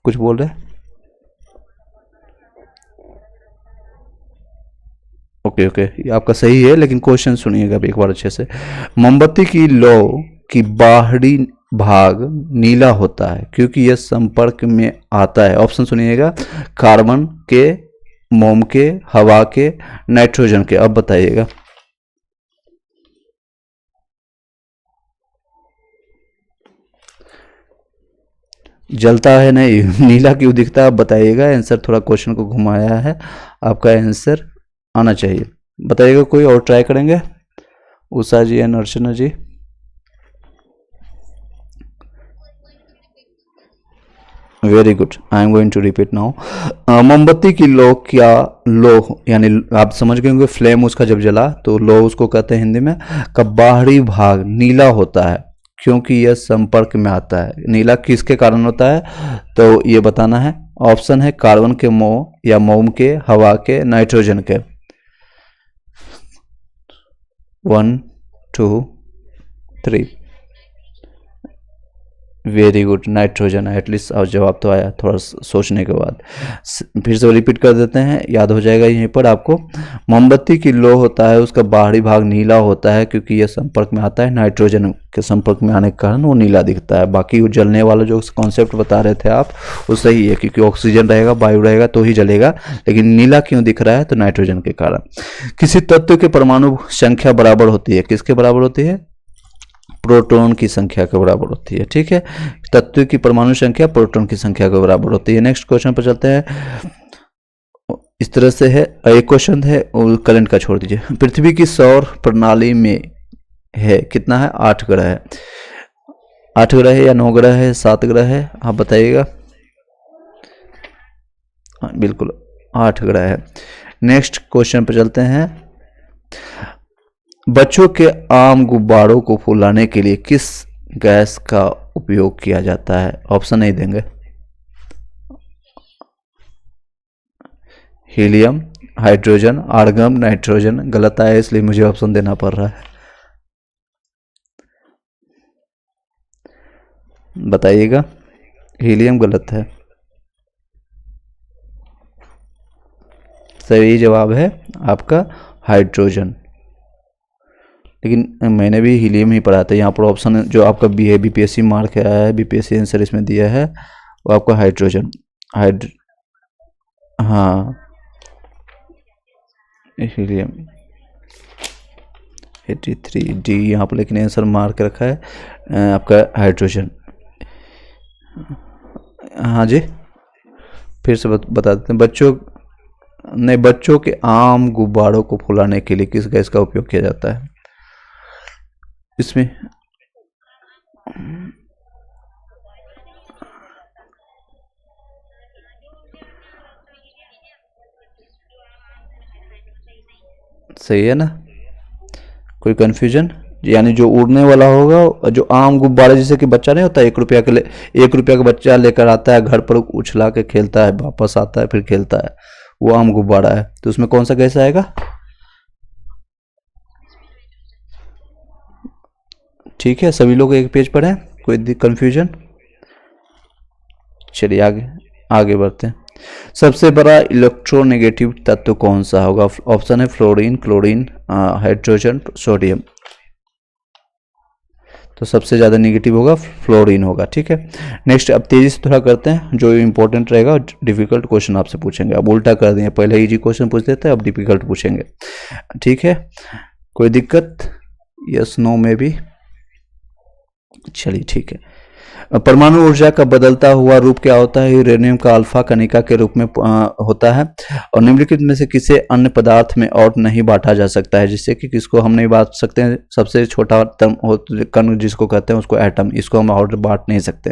कुछ बोल रहे? ओके, ये आपका सही है, लेकिन क्वेश्चन सुनिएगा एक बार अच्छे से। मोमबत्ती की लौ की बाहरी भाग नीला होता है क्योंकि यह संपर्क में आता है। ऑप्शन सुनिएगा, कार्बन के, मोम के, हवा के, नाइट्रोजन के। अब बताइएगा। जलता है नहीं, नीला क्यों दिखता है? आप बताइएगा। आंसर थोड़ा क्वेश्चन को घुमाया है, आपका आंसर आना चाहिए। बताइएगा, कोई और ट्राई करेंगे? Usha ji and Archana ji. Very good, I am going to repeat now. मोमबत्ती की लौ क्या लौ यानी आप समझ गए होंगे, फ्लेम उसका जब जला तो लौ उसको कहते हैं हिंदी में, का बाहरी भाग नीला होता है क्योंकि यह संपर्क में आता है। नीला किसके कारण होता है तो ये बताना है। ऑप्शन है कार्बन के मोम या मोम के, हवा के, नाइट्रोजन के। 1 2 3 वेरी गुड, नाइट्रोजन। एटलीस्ट अब जवाब तो आया थोड़ा सोचने के बाद। फिर से रिपीट कर देते हैं, याद हो जाएगा यहीं पर आपको। मोमबत्ती की लो होता है, उसका बाहरी भाग नीला होता है क्योंकि यह संपर्क में आता है नाइट्रोजन के संपर्क में आने के कारण वो नीला दिखता है। बाकी वो जलने वाला जो कॉन्सेप्ट बता रहे थे आप वो सही है, क्योंकि ऑक्सीजन रहेगा, वायु रहेगा तो ही जलेगा। लेकिन नीला क्यों दिख रहा है? तो नाइट्रोजन के कारण। किसी तत्व के परमाणु संख्या बराबर होती है, किसके बराबर होती है? प्रोटॉन की संख्या के बराबर होती है। ठीक है, तत्व की परमाणु संख्या प्रोटॉन की संख्या के बराबर होती है। नेक्स्ट क्वेश्चन पर चलते हैं। इस तरह से है, एक क्वेश्चन है करंट का, छोड़ दीजिए। पृथ्वी की सौर प्रणाली में है कितना है? 8 ग्रह है। 8 ग्रह है या 9 ग्रह है, 7 ग्रह है, आप बताइएगा। बिल्कुल 8 ग्रह है। नेक्स्ट क्वेश्चन पर चलते हैं। बच्चों के आम गुब्बारों को फुलाने के लिए किस गैस का उपयोग किया जाता है? ऑप्शन नहीं देंगे। Helium, hydrogen, argon, nitrogen. गलत आया इसलिए मुझे ऑप्शन देना पड़ रहा है, बताइएगा। हीलियम गलत है, सही जवाब है आपका हाइड्रोजन। लेकिन मैंने भी हीलियम ही पढ़ा था। यहाँ पर ऑप्शन जो आपका बी है, बीपीएससी मार्क आया है, बीपीएससी आंसर इसमें दिया है वो आपका हाइड्रोजन। हाँ, हीलियम 83 डी यहाँ पर, लेकिन आंसर मार्क रखा है आपका हाइड्रोजन। हाँ जी, फिर से बता देते हैं। बच्चों के आम गुब्बारों को फुलाने के लिए किस गैस का उपयोग किया जाता है? इसमें सही है ना, कोई कंफ्यूजन? यानी जो उड़ने वाला होगा, जो आम गुब्बारा, जैसे कि बच्चा नहीं होता 1 रुपया के लिए, 1 रुपया का बच्चा लेकर आता है घर पर, उछला के खेलता है, वापस आता है फिर खेलता है, वो आम गुब्बारा है। तो उसमें कौन सा गैस आएगा? ठीक है, सभी लोग एक पेज पर हैं, कोई कंफ्यूजन? चलिए आगे आगे बढ़ते हैं। सबसे बड़ा इलेक्ट्रोनेगेटिव तत्व कौन सा होगा? ऑप्शन है फ्लोरीन, क्लोरीन, हाइड्रोजन, सोडियम। तो सबसे ज़्यादा नेगेटिव होगा फ्लोरीन होगा। ठीक है, नेक्स्ट अब तेज़ी से थोड़ा करते हैं, जो इंपॉर्टेंट रहेगा। डिफिकल्ट क्वेश्चन आपसे पूछेंगे, अब उल्टा कर दिए, पहले इजी क्वेश्चन पूछ लेते हैं, अब डिफिकल्ट पूछेंगे। ठीक है, कोई दिक्कत? यस नो में भी? चलिए ठीक है। परमाणु ऊर्जा का बदलता हुआ रूप क्या होता है? यूरेनियम का अल्फा कणिका के रूप में होता है। और निम्नलिखित में से किसे अन्य पदार्थ में और नहीं बांटा जा सकता है? जिससे कि किसको हम नहीं बांट सकते हैं? सबसे छोटा कण जिसको कहते हैं उसको एटम, इसको हम और बांट नहीं सकते।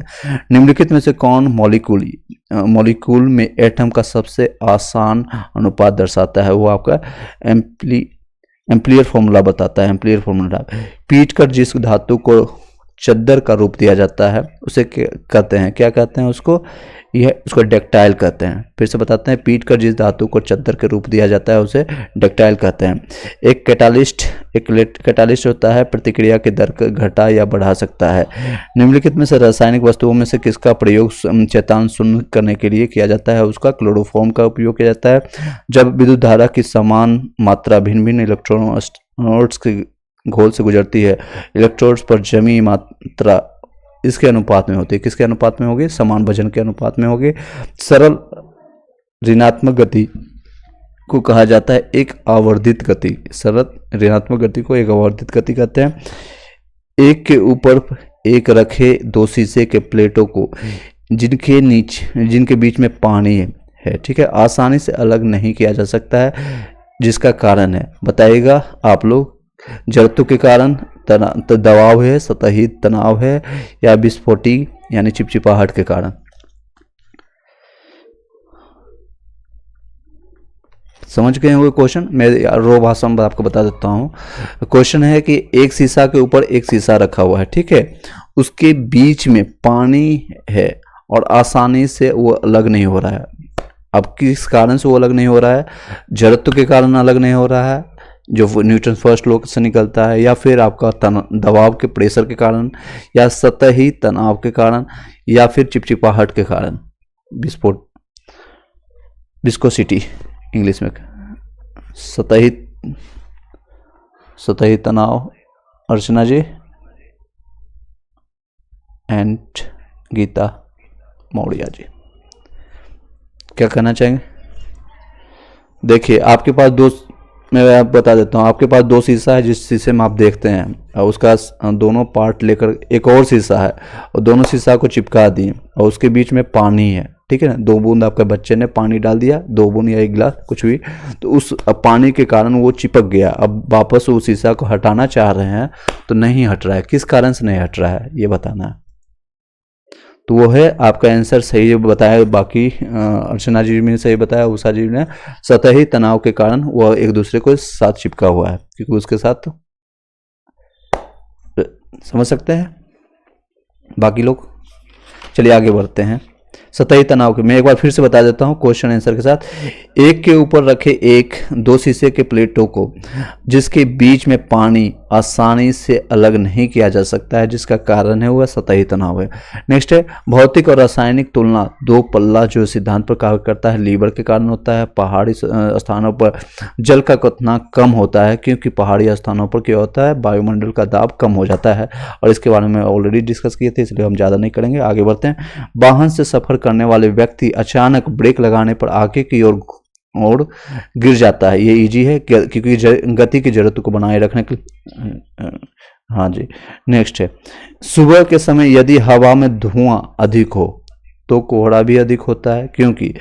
निम्नलिखित में से कौन मॉलिक्यूल में एटम का सबसे आसान अनुपात दर्शाता है? वो आपका एम्पलीयर फॉर्मूला बताता है। एम्पलीयर फॉर्मूला, पीट कर जिस धातु को चद्दर का रूप दिया जाता है उसे कहते हैं, क्या कहते हैं उसको? उसको डक्टाइल कहते हैं। फिर से बताते हैं, पीट कर जिस धातु को चद्दर के रूप दिया जाता है उसे डक्टाइल कहते हैं। एक कैटालिस्ट होता है, प्रतिक्रिया के दर को घटा या बढ़ा सकता है। निम्नलिखित में से रासायनिक वस्तुओं में से किसका प्रयोग चेतावनी शून्य करने के लिए किया जाता है? उसका क्लोरोफॉर्म का उपयोग किया जाता है। जब विद्युत धारा की समान मात्रा भिन्न भिन्न इलेक्ट्रॉनोड्स के घोल से गुजरती है, इलेक्ट्रोड्स पर जमी मात्रा इसके अनुपात में होती है। किसके अनुपात में होगी? समान वजन के अनुपात में होगी। सरल ऋणात्मक गति को कहा जाता है एक आवर्धित गति। सरल ऋणात्मक गति को एक आवर्धित गति कहते हैं। एक के ऊपर एक रखे दो शीशे के प्लेटों को जिनके बीच में पानी है, ठीक है, आसानी से अलग नहीं किया जा सकता है, जिसका कारण है, बताइएगा आप लोग। जड़त्व के कारण, दबाव है, सतही तनाव है, या विस्फोटी यानी चिपचिपाहट के कारण? समझ गए होंगे क्वेश्चन। मैं रो भाषा में आपको बता देता हूँ। क्वेश्चन है कि एक शीशा के ऊपर एक शीशा रखा हुआ है, ठीक है, उसके बीच में पानी है और आसानी से वो अलग नहीं हो रहा है। अब किस कारण से वो अलग नहीं हो रहा है? जड़त्व के कारण अलग नहीं हो रहा है, जो न्यूटन फर्स्ट लॉ से निकलता है, या फिर आपका दबाव के प्रेशर के कारण, या सतही तनाव के कारण, या फिर चिपचिपाहट के कारण, विस्फोट, विस्कोसिटी इंग्लिश में, सतही तनाव। अर्चना जी एंड गीता मौर्या जी क्या कहना चाहेंगे? देखिए आपके पास दो, मैं आप बता देता हूँ, आपके पास दो शीशा है, जिस शीशे में आप देखते हैं और उसका दोनों पार्ट लेकर एक और शीशा है और दोनों शीशा को चिपका दिए और उसके बीच में पानी है, ठीक है ना। 2 बूंद आपके बच्चे ने पानी डाल दिया, 2 बूंद या 1 गिलास कुछ भी, तो उस पानी के कारण वो चिपक गया। अब वापस उस शीशा को हटाना चाह रहे हैं तो नहीं हट रहा है, किस कारण से नहीं हट रहा है ये बताना है। तो वो है आपका आंसर सही बताया। बाकी अर्चना जी ने सही बताया, उषा जी ने, सतही तनाव के कारण वह एक दूसरे को साथ चिपका हुआ है, क्योंकि उसके साथ समझ सकते हैं बाकी लोग। चलिए आगे बढ़ते हैं। सतही तनाव के मैं एक बार फिर से बता देता हूं क्वेश्चन आंसर के साथ। एक के ऊपर रखे 2 शीशे के प्लेटों को जिसके बीच में पानी आसानी से अलग नहीं किया जा सकता है, जिसका कारण है वह सतही तनाव है। नेक्स्ट है भौतिक और रासायनिक तुलना। 2 पल्ला जो सिद्धांत पर कार्य करता है, लीवर के कारण होता है। पहाड़ी स्थानों पर जल का क्वथनांक कम होता है, क्योंकि पहाड़ी स्थानों पर क्या होता है, वायुमंडल का दाब कम हो जाता है, और इसके बारे में ऑलरेडी डिस्कस किए थे, इसलिए हम ज़्यादा नहीं करेंगे। आगे बढ़ते हैं। वाहन से सफर करने वाले व्यक्ति अचानक ब्रेक लगाने पर आगे की ओर गिर जाता है। ये इजी है क्योंकि गति की जरूरत को बनाए रखने के। हाँ जी। नेक्स्ट है सुबह के समय यदि हवा में धुआं अधिक हो तो कोहरा भी अधिक होता है, क्योंकि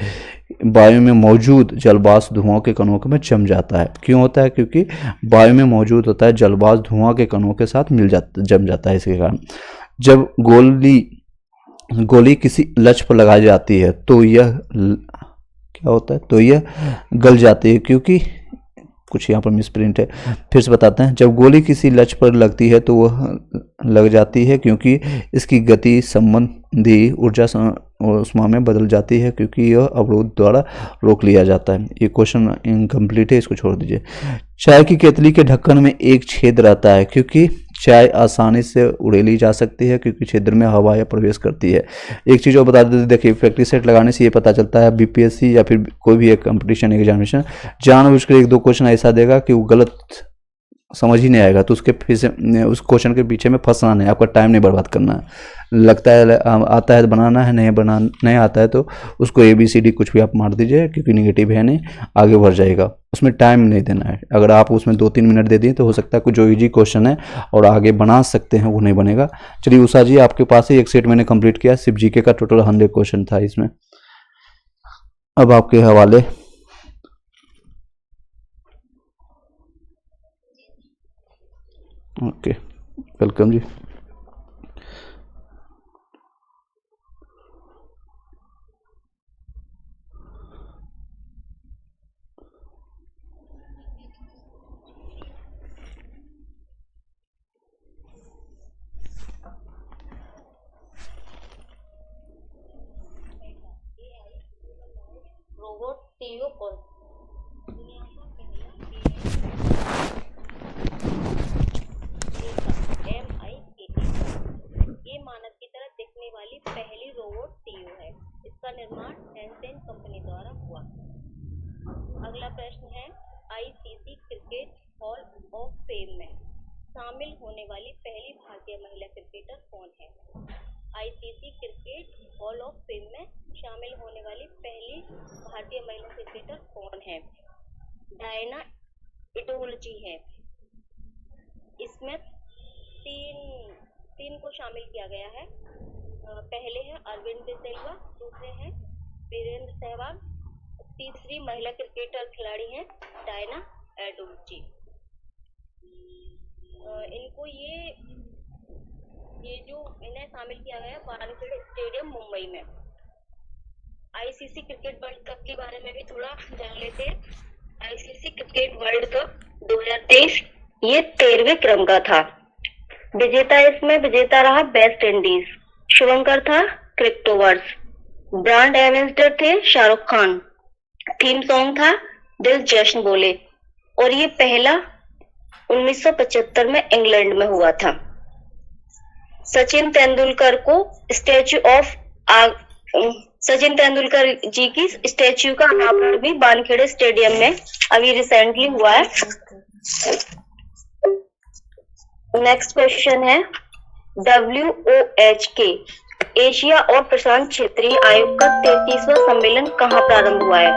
वायु में मौजूद जलवाष्प धुआं के कणों में जम जाता है। क्यों होता है? क्योंकि वायु में मौजूद होता है जलवाष्प धुआं के कणों के साथ जम जाता है। इसके कारण जब गोली किसी लक्ष्य पर लगाई जाती है तो यह क्या होता है, तो यह गल जाती है, क्योंकि कुछ यहाँ पर मिसप्रिंट है, फिर से बताते हैं। जब गोली किसी लक्ष्य पर लगती है तो वह लग जाती है, क्योंकि इसकी गति संबंधी ऊर्जा उष्मा में बदल जाती है, क्योंकि यह अवरोध द्वारा रोक लिया जाता है। ये क्वेश्चन इनकम्प्लीट है, इसको छोड़ दीजिए। चाय की केतली के ढक्कन में एक छेद रहता है, क्योंकि चाय आसानी से उड़ेली जा सकती है, क्योंकि छिद्र में हवा प्रवेश करती है। एक चीज़ और बता देते, देखिए प्रैक्टिस सेट लगाने से ये पता चलता है बीपीएससी या फिर कोई भी एक कंपटीशन एग्जामिनेशन जानबूझकर 1-2 क्वेश्चन ऐसा देगा कि वो गलत समझ ही नहीं आएगा, तो उसके फिर से उस क्वेश्चन के पीछे में फंसना नहीं, आपका टाइम नहीं बर्बाद करना है। लगता है आता है तो बनाना है, नहीं आता है तो उसको ABCD कुछ भी आप मार दीजिए, क्योंकि निगेटिव है नहीं, आगे बढ़ जाएगा। उसमें टाइम नहीं देना है। अगर आप उसमें 2-3 मिनट दे दिए तो हो सकता है कुछ जो इजी क्वेश्चन है और आगे बना सकते हैं वो नहीं बनेगा। चलिए उषा जी आपके पास ही एक सेट मैंने कंप्लीट किया, सिर्फ GK का टोटल 100 क्वेश्चन था इसमें। अब आपके हवाले। ओके, वेलकम जी। रोबोट टीओ कौन दुनिया का पहला MIKT। ये मानव की तरह दिखने वाली पहली रोबोट टीओ है। इसका निर्माण टेंसेंट कंपनी द्वारा हुआ। अगला प्रश्न है ICC cricket hall of fame में शामिल होने वाली पहली भारतीय महिला क्रिकेटर कौन है? ICC cricket hall of fame में शामिल होने वाली पहली भारतीय महिला क्रिकेटर कौन है? डायना एडोल्जी है। इसमें तीन को शामिल किया गया है। पहले है अरविंद डिसिल्वा, दूसरे हैं वीरेंद्र सहवाग, तीसरी महिला क्रिकेटर खिलाड़ी हैं डायना एडोल्जी। इनको ये जो इन्हें शामिल किया गया वानखेड़े स्टेडियम मुंबई में। ICC क्रिकेट वर्ल्ड कप के बारे में भी थोड़ा जान लेते हैं। ICC क्रिकेट वर्ल्ड कप 2023 ये 13वें क्रम का था। इसमें विजेता रहा वेस्ट इंडीज। शुभंकर था क्रिप्टोवर्स। ब्रांड एम्बेसडर थे शाहरुख खान। थीम सॉन्ग था दिल जश्न बोले। और ये पहला 1975 में इंग्लैंड में हुआ था। सचिन तेंदुलकर जी की स्टैच्यू का अनावरण भी वानखेड़े स्टेडियम में अभी रिसेंटली हुआ है। नेक्स्ट क्वेश्चन है, WOH के एशिया और प्रशांत क्षेत्रीय आयोग का 33वां सम्मेलन कहाँ प्रारंभ हुआ है?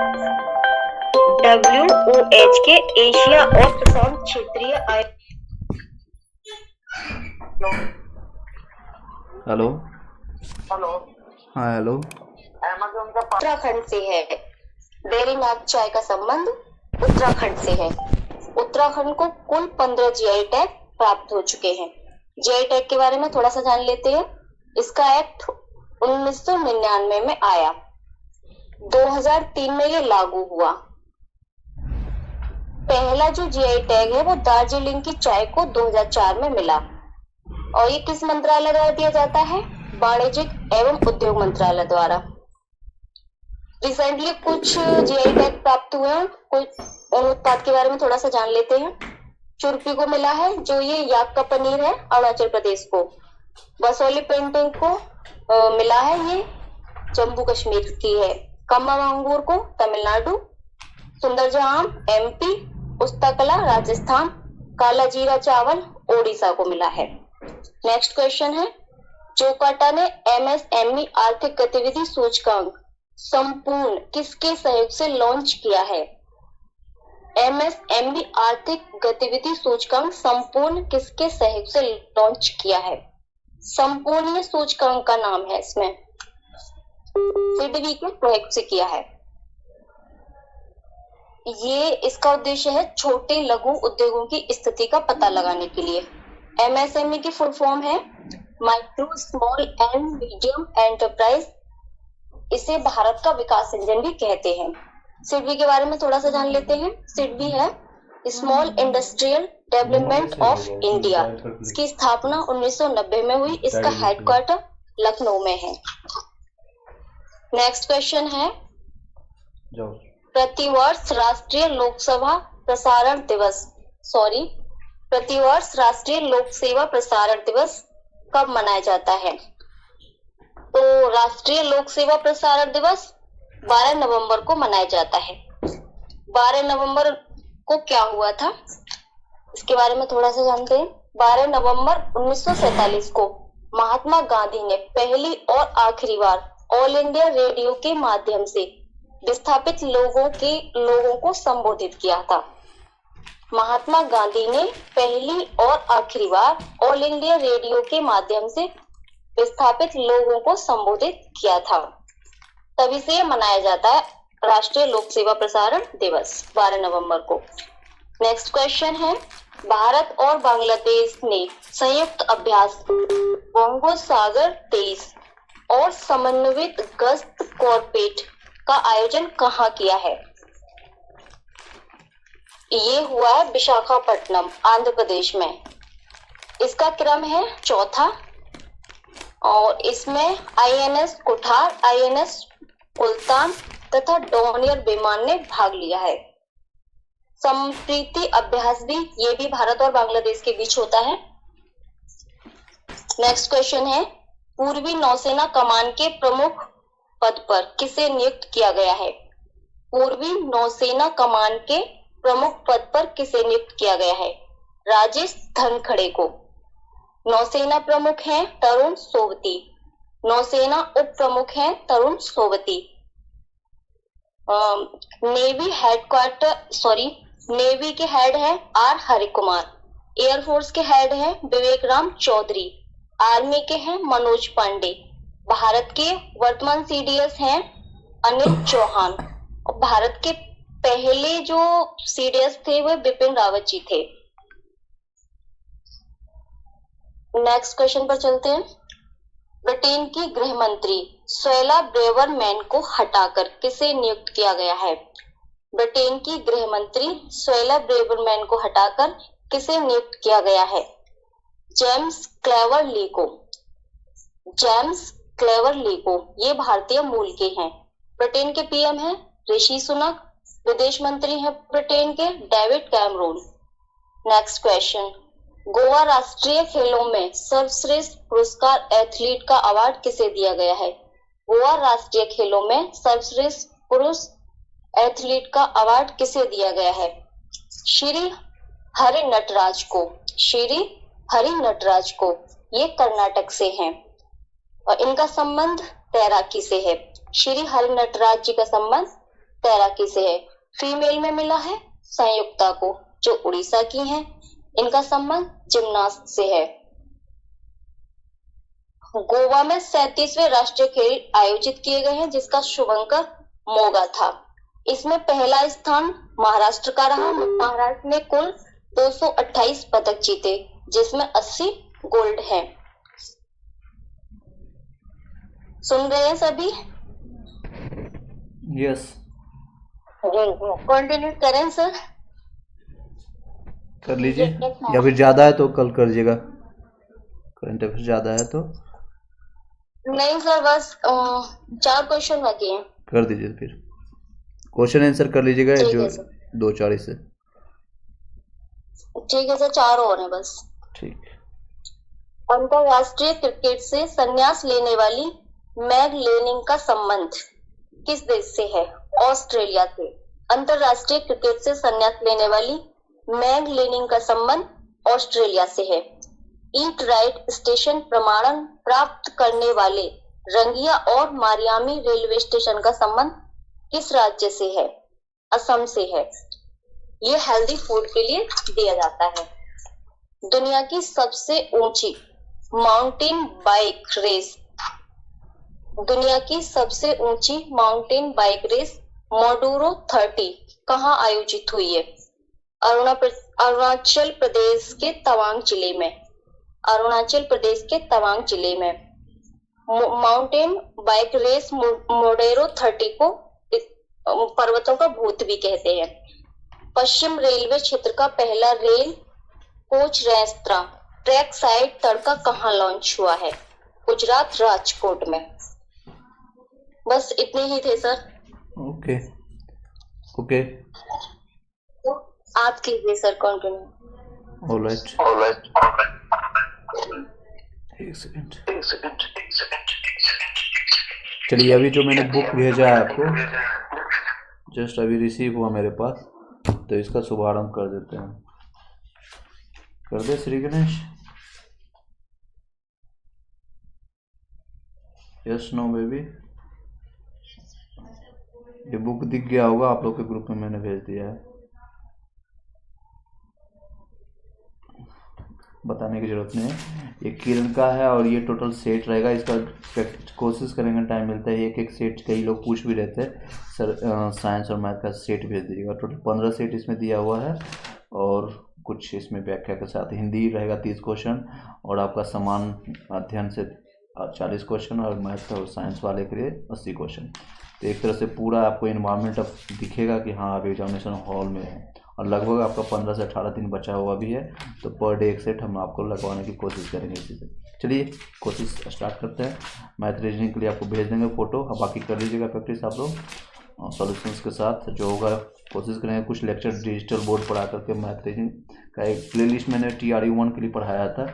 WOH के एशिया और प्रशांत क्षेत्रीय आयोग। हेलो हाँ हेलो। उत्तराखंड से है। डेयरी नाग चाय का संबंध उत्तराखंड से है। उत्तराखंड को कुल 15 GI टैग प्राप्त हो चुके हैं। GI टैग के बारे में थोड़ा सा जान लेते हैं। इसका एक्ट 1999 में आया, 2003 में ये लागू हुआ। पहला जो GI टैग है वो दार्जिलिंग की चाय को 2004 में मिला। और ये किस मंत्रालय द्वारा दिया जाता है? वाणिज्यिक एवं उद्योग मंत्रालय द्वारा। रिसेंटली कुछ GI टैग प्राप्त हुए हैं, कुछ उन उत्पाद के बारे में थोड़ा सा जान लेते हैं। चुरपी को मिला है, जो ये याक का पनीर है, अरुणाचल प्रदेश को। बसोली पेंटिंग को मिला है, ये जम्मू कश्मीर की है। कम्मा अंगूर को तमिलनाडु, सुंदरजहां MP, उस्तकला राजस्थान, काला जीरा चावल ओडिशा को मिला है। नेक्स्ट क्वेश्चन है, जोकाटा ने MSME आर्थिक गतिविधि सूचकांक संपूर्ण किसके सहयोग से लॉन्च किया है? MSME आर्थिक गतिविधि सूचकांक संपूर्ण किसके सहयोग से लॉन्च किया है? संपूर्ण सूचकांक का नाम है, इसमें सिडबी के सहयोग से किया है। ये इसका उद्देश्य है छोटे लघु उद्योगों की स्थिति का पता लगाने के लिए। MSME की फुल फॉर्म है micro small and medium enterprise. इसे भारत का विकास इंजन भी कहते हैं। सिडबी के बारे में थोड़ा सा जान लेते हैं। सिडबी है small industrial development of India. इसकी स्थापना 1990 में हुई। इसका हेडक्वार्टर लखनऊ में है। नेक्स्ट क्वेश्चन है, प्रतिवर्ष राष्ट्रीय लोक सेवा प्रसारण दिवस कब मनाया जाता है? तो राष्ट्रीय लोक सेवा प्रसारण दिवस 12 नवंबर को मनाया जाता है। 12 नवंबर को क्या हुआ था, इसके बारे में थोड़ा सा जानते हैं। 12 नवंबर 1947 को महात्मा गांधी ने पहली और आखिरी बार ऑल इंडिया रेडियो के माध्यम से विस्थापित लोगों को संबोधित किया था। महात्मा गांधी ने पहली और आखिरी बार ऑल इंडिया रेडियो के माध्यम से विस्थापित लोगों को संबोधित किया था, तभी से मनाया जाता है राष्ट्रीय लोक सेवा प्रसारण दिवस 12 नवंबर को। नेक्स्ट क्वेश्चन है, भारत और बांग्लादेश ने संयुक्त अभ्यास बोंगो सागर 23 और समन्वित गश्त कॉर्पेट का आयोजन कहाँ किया है? ये हुआ है विशाखापट्टनम, आंध्र प्रदेश में। इसका क्रम है चौथा और इसमें INS कुठार, INS कुल्तान तथा डोनियर विमान ने भाग लिया है। संप्रीति अभ्यास भी, ये भी भारत और बांग्लादेश के बीच होता है। नेक्स्ट क्वेश्चन है, पूर्वी नौसेना कमान के प्रमुख पद पर किसे नियुक्त किया गया है? पूर्वी नौसेना कमान के प्रमुख पद पर किसे नियुक्त किया गया है? राजेश धनखड़े को। नौसेना प्रमुख हैं तरुण सोबती, नौसेना उप प्रमुख हैं तरुण सोबती। नेवी के हेड हैं R हरिकुमार, एयरफोर्स के हेड हैं विवेक राम चौधरी, आर्मी के हैं मनोज पांडे, भारत के वर्तमान CDS हैं अनिल चौहान और भारत के पहले जो CDS थे वो बिपिन रावत जी थे। नेक्स्ट क्वेश्चन पर चलते हैं। ब्रिटेन की गृह मंत्री सुएला ब्रेवरमैन को हटाकर किसे नियुक्त किया गया है? ब्रिटेन की गृह मंत्री सुएला ब्रेवरमैन को हटाकर किसे नियुक्त किया गया है? जेम्स क्लेवरली को। जेम्स क्लेवरली को, ये भारतीय मूल के हैं। ब्रिटेन के PM हैं ऋषि सुनक, विदेश मंत्री हैं ब्रिटेन के David Cameron. Next question, Goa राष्ट्रीय खेलों में सर्वश्रेष्ठ पुरस्कार एथलीट का अवार्ड किसे दिया गया है? गोवा राष्ट्रीय खेलों में सर्वश्रेष्ठ पुरुष एथलीट का अवार्ड किसे दिया गया है? श्री हरि नटराज को। श्री हरि नटराज को, ये कर्नाटक से हैं और इनका संबंध तैराकी से है। श्री हरि नटराज जी का संबंध तैराकी से है। फीमेल में मिला है संयुक्ता को, जो उड़ीसा की हैं। इनका संबंध जिम्नास्ट से है। गोवा में 37वें राष्ट्रीय खेल आयोजित किए गए हैं, जिसका शुभंकर मोगा था। इसमें पहला स्थान महाराष्ट्र का रहा। महाराष्ट्र ने कुल 228 पदक जीते, जिसमें 80 गोल्ड हैं। सुन रहे हैं सभी? यस, कंटिन्यू करें सर? कर लीजिए, या फिर ज़्यादा है तो कल कर लीजिएगा। करंट अफेयर ज़्यादा है तो नहीं सर, बस 4 क्वेश्चन बाकी हैं। कर दीजिए, फिर क्वेश्चन आंसर कर लीजिएगा ठीक जो है सर। 2:40 से। ठीक है सर, 4 और हैं बस। ठीक। अंतरराष्ट्रीय क्रिकेट से संन्यास लेने वाली मैग लेनिंग का संबंध किस देश से है? ऑस्ट्रेलिया से। अंतरराष्ट्रीय क्रिकेट से संन्यास लेने वाली मैग लेनिंग का संबंध ऑस्ट्रेलिया से है। ईट राइट स्टेशन प्रमाणन प्राप्त करने वाले रंगिया और मारियामी रेलवे स्टेशन का संबंध किस राज्य से है? असम से है। ये हेल्दी फूड के लिए दिया जाता है। दुनिया की सबसे ऊंची माउंटेन बाइक रेस, दुनिया की सबसे ऊंची माउंटेन बाइक रेस मोडुरो 30 कहाँ आयोजित हुई है? अरुणाचल प्रदेश के तवांग जिले में। अरुणाचल प्रदेश के तवांग जिले में माउंटेन बाइक रेस मोडेरो 30 को पर्वतों का भूत भी कहते हैं। पश्चिम रेलवे क्षेत्र का पहला rail coach restaurant track side Tadka कहाँ लॉन्च हुआ है? गुजरात, राजकोट में। बस इतने ही थे सर। ओके ओके, आप कीजिए सर कंटिन्यू। ऑलराइट, एक सेकंड। चलिए, अभी जो मैंने बुक भेजा है आपको, जस्ट अभी रिसीव हुआ मेरे पास, तो इसका शुभारंभ कर देते हैं। कर दे Shri Ganesh? Yes no baby? ये बुक दिख गया होगा आप लोग के ग्रुप में, मैंने भेज दिया है, बताने की जरूरत नहीं है। ये किरण का है और ये टोटल सेट रहेगा। इसका कोशिश करेंगे, टाइम मिलता है एक एक सेट। कई लोग पूछ भी रहते हैं सर साइंस और मैथ का सेट भेज दीजिएगा। टोटल 15 सेट इसमें दिया हुआ है और कुछ इसमें व्याख्या के साथ हिंदी रहेगा 30 क्वेश्चन और आपका समान अध्ययन से 40 क्वेश्चन और मैथ और साइंस वाले के लिए 80 क्वेश्चन। तो एक तरह से पूरा आपको इन्वायरमेंट अब दिखेगा कि हाँ आप एग्जामिनेशन हॉल में है। और लगभग आपका 15 से 18 दिन बचा हुआ भी है, तो पर डे एक सेट हम आपको लगवाने की कोशिश करेंगे इसी से। चलिए कोशिश स्टार्ट करते हैं। मैथ रीजनिंग के लिए आपको भेज देंगे फ़ोटो, अब बाकी कर लीजिएगा प्रैक्टिस आप लोग सॉल्यूशंस के साथ। जो होगा कोशिश करेंगे कुछ लेक्चर डिजिटल बोर्ड पढ़ा करके। मैथ रीजनिंग का एक प्लेलिस्ट मैंने TRU1 के लिए पढ़ाया था,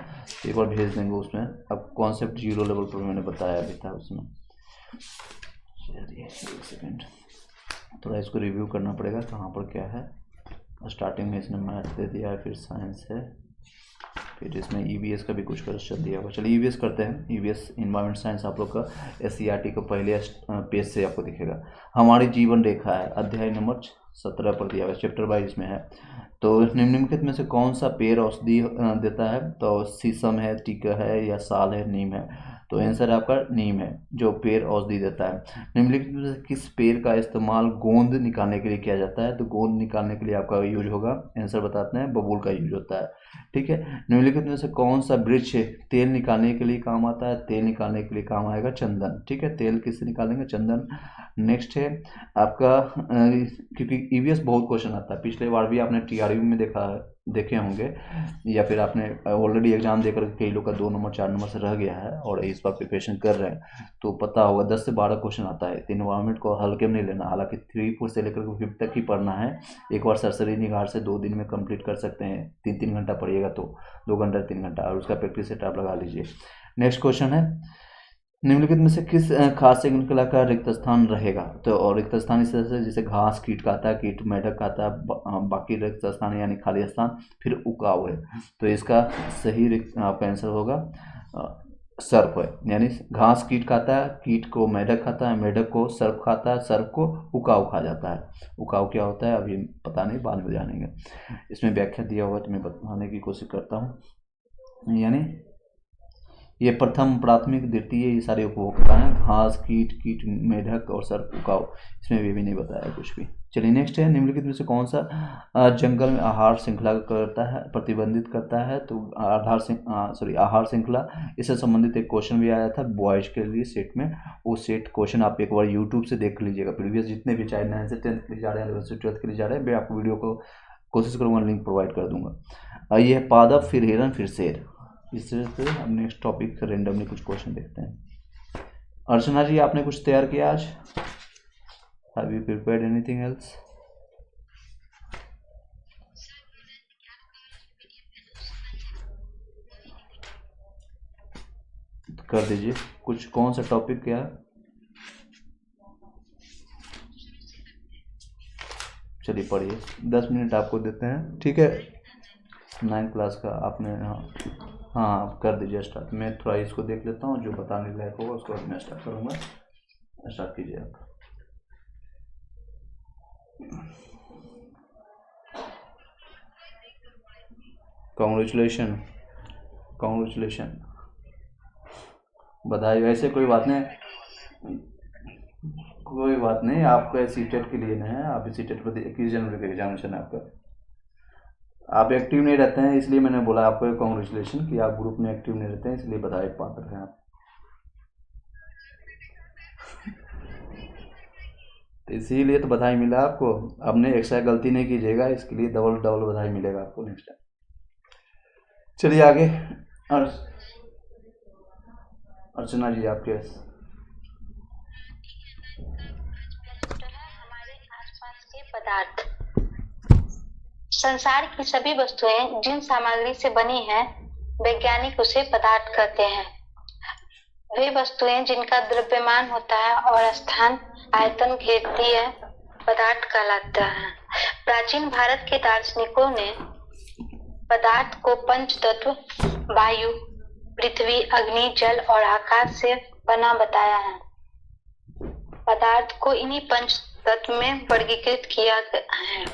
एक बार भेज देंगे उसमें। अब कॉन्सेप्ट 0 लेवल पर मैंने बताया भी था उसमें। चलिए एक सेकेंड, थोड़ा इसको रिव्यू करना पड़ेगा कहाँ पर क्या है। स्टार्टिंग में इसने मैथ दे दिया है, फिर साइंस है, फिर इसमें EVS का भी कुछ क्वेश्चन दिया हुआ। चलिए EVS करते हैं। EVS इन्वायरमेंट साइंस आप लोग का SCERT का पहले पेज से आपको दिखेगा। हमारी जीवन रेखा है, अध्याय नंबर 17 पर दिया हुआ, चैप्टर वाइज में है। तो निम्नलिखित में से कौन सा पेड़ औषधि देता है? तो शीशम है, टीका है, या साल है, नीम है? तो आंसर आपका नीम है, जो पेड़ औषधि देता है। निम्नलिखित में से किस पेड़ का इस्तेमाल गोंद निकालने के लिए किया जाता है? तो गोंद निकालने के लिए आपका यूज होगा, आंसर बताते हैं, बबूल का यूज होता है। ठीक है। निम्नलिखित में से कौन सा वृक्ष तेल निकालने के लिए काम आता है? तेल निकालने के लिए काम आएगा चंदन। ठीक है, तेल किससे निकालेंगे? चंदन। नेक्स्ट है आपका क्योंकि EVS बहुत क्वेश्चन आता है, पिछले बार भी आपने TRU में देखा देखे होंगे, या फिर आपने ऑलरेडी एग्जाम देकर कई लोग का 2 नंबर 4 नंबर से रह गया है और इस बार प्रिपरेशन कर रहे हैं, तो पता होगा 10 से 12 क्वेश्चन आता है। तो इन्वायरमेंट को हल्के में नहीं लेना, हालांकि 3 4 से लेकर 5 तक ही पढ़ना है। एक बार सरसरी निगाह से 2 दिन में कंप्लीट कर सकते हैं। 3 घंटा पढ़िएगा तो 2 घंटा 3 घंटा, और उसका प्रैक्टिस सेट आप लगा लीजिए। नेक्स्ट क्वेश्चन है, निम्नलिखित में से किस खाद्य श्रृंखला का रिक्त स्थान रहेगा? तो और रिक्त स्थान इस तरह से, जैसे घास कीट खाता है, कीट मेढक खाता है, बाकी रिक्त स्थान यानी खाली स्थान, फिर उकाव है। तो इसका सही रिक्त आपका आंसर होगा सर्प है, यानी घास कीट खाता है, कीट को मेढक खाता है, मेढक को सर्प खाता है, सर्प को उकाव खा जाता है। उकाव क्या होता है अभी पता नहीं, बाद में जानेंगे। इसमें व्याख्या दिया हुआ तो मैं बताने की कोशिश करता हूँ। यानी ये प्रथम, प्राथमिक, द्वितीय, ये सारे उपभोक्ता हैं, घास, कीट, कीट मेढक और सर्प, उकाव। इसमें वे भी नहीं बताया कुछ भी। चलिए नेक्स्ट है, निम्नलिखित में से कौन सा जंगल में आहार श्रृंखला करता है, प्रतिबंधित करता है? तो आहार श्रृंखला, इससे संबंधित एक क्वेश्चन भी आया था बॉयज के लिए सेट में। वो सेट क्वेश्चन आप एक बार यूट्यूब से देख लीजिएगा, प्रीवियस जितने भी, चाहे 9 से 10 के लिए जा रहे हैं, 11 से 12 के लिए जा रहे हैं, मैं आपको वीडियो को कोशिश करूँगा लिंक प्रोवाइड कर दूंगा। ये है पादप, फिर हिरन, फिर शेर। इस तरह से हम नेक्स्ट टॉपिक रेंडमली कुछ क्वेश्चन देखते हैं। अर्चना जी, आपने कुछ तैयार किया आज? Have you prepared anything else? कर दीजिए कुछ, कौन सा टॉपिक क्या है? चलिए पढ़िए, 10 मिनट आपको देते हैं, ठीक है। 9th क्लास का आपने, हाँ कर दीजिए स्टार्ट। मैं थोड़ा इसको देख लेता हूँ, जो बताने लायक होगा उसको मैं स्टार्ट करूँगा। स्टार्ट कीजिए आप। कॉन्ग्रेचुलेशन, कॉन्ग्रेचुलेशन, बधाई। वैसे कोई बात नहीं, कोई बात नहीं, आपका सीटेट के लिए नहीं है। आप सीटेट पर 21 जनवरी का एग्जामिनेशन है आपका। आप एक्टिव नहीं रहते हैं, इसलिए मैंने बोला आपको कॉन्ग्रेचुलेशन कि आप ग्रुप में एक्टिव नहीं रहते हैं, इसलिए बधाई पात्र हैं आप। तो इसीलिए तो बधाई मिला आपको। आपने एक्स्ट्रा गलती नहीं कीजिएगा, इसके लिए डबल डबल बधाई मिलेगा आपको नेक्स्ट टाइम। चलिए आगे। अर्चना जी आपके हमारे आसपास के पदार्थ। संसार की सभी वस्तुएं जिन सामग्री से बनी हैं, वैज्ञानिक उसे पदार्थ कहते हैं। वे वस्तुएं जिनका द्रव्यमान होता है और स्थान आयतन घेरती है, पदार्थ कहलाता है। प्राचीन भारत के दार्शनिकों ने पदार्थ को पंच तत्व वायु, पृथ्वी, अग्नि, जल और आकाश से बना बताया है। पदार्थ को इन्हीं पंच तत्व में वर्गीकृत किया है।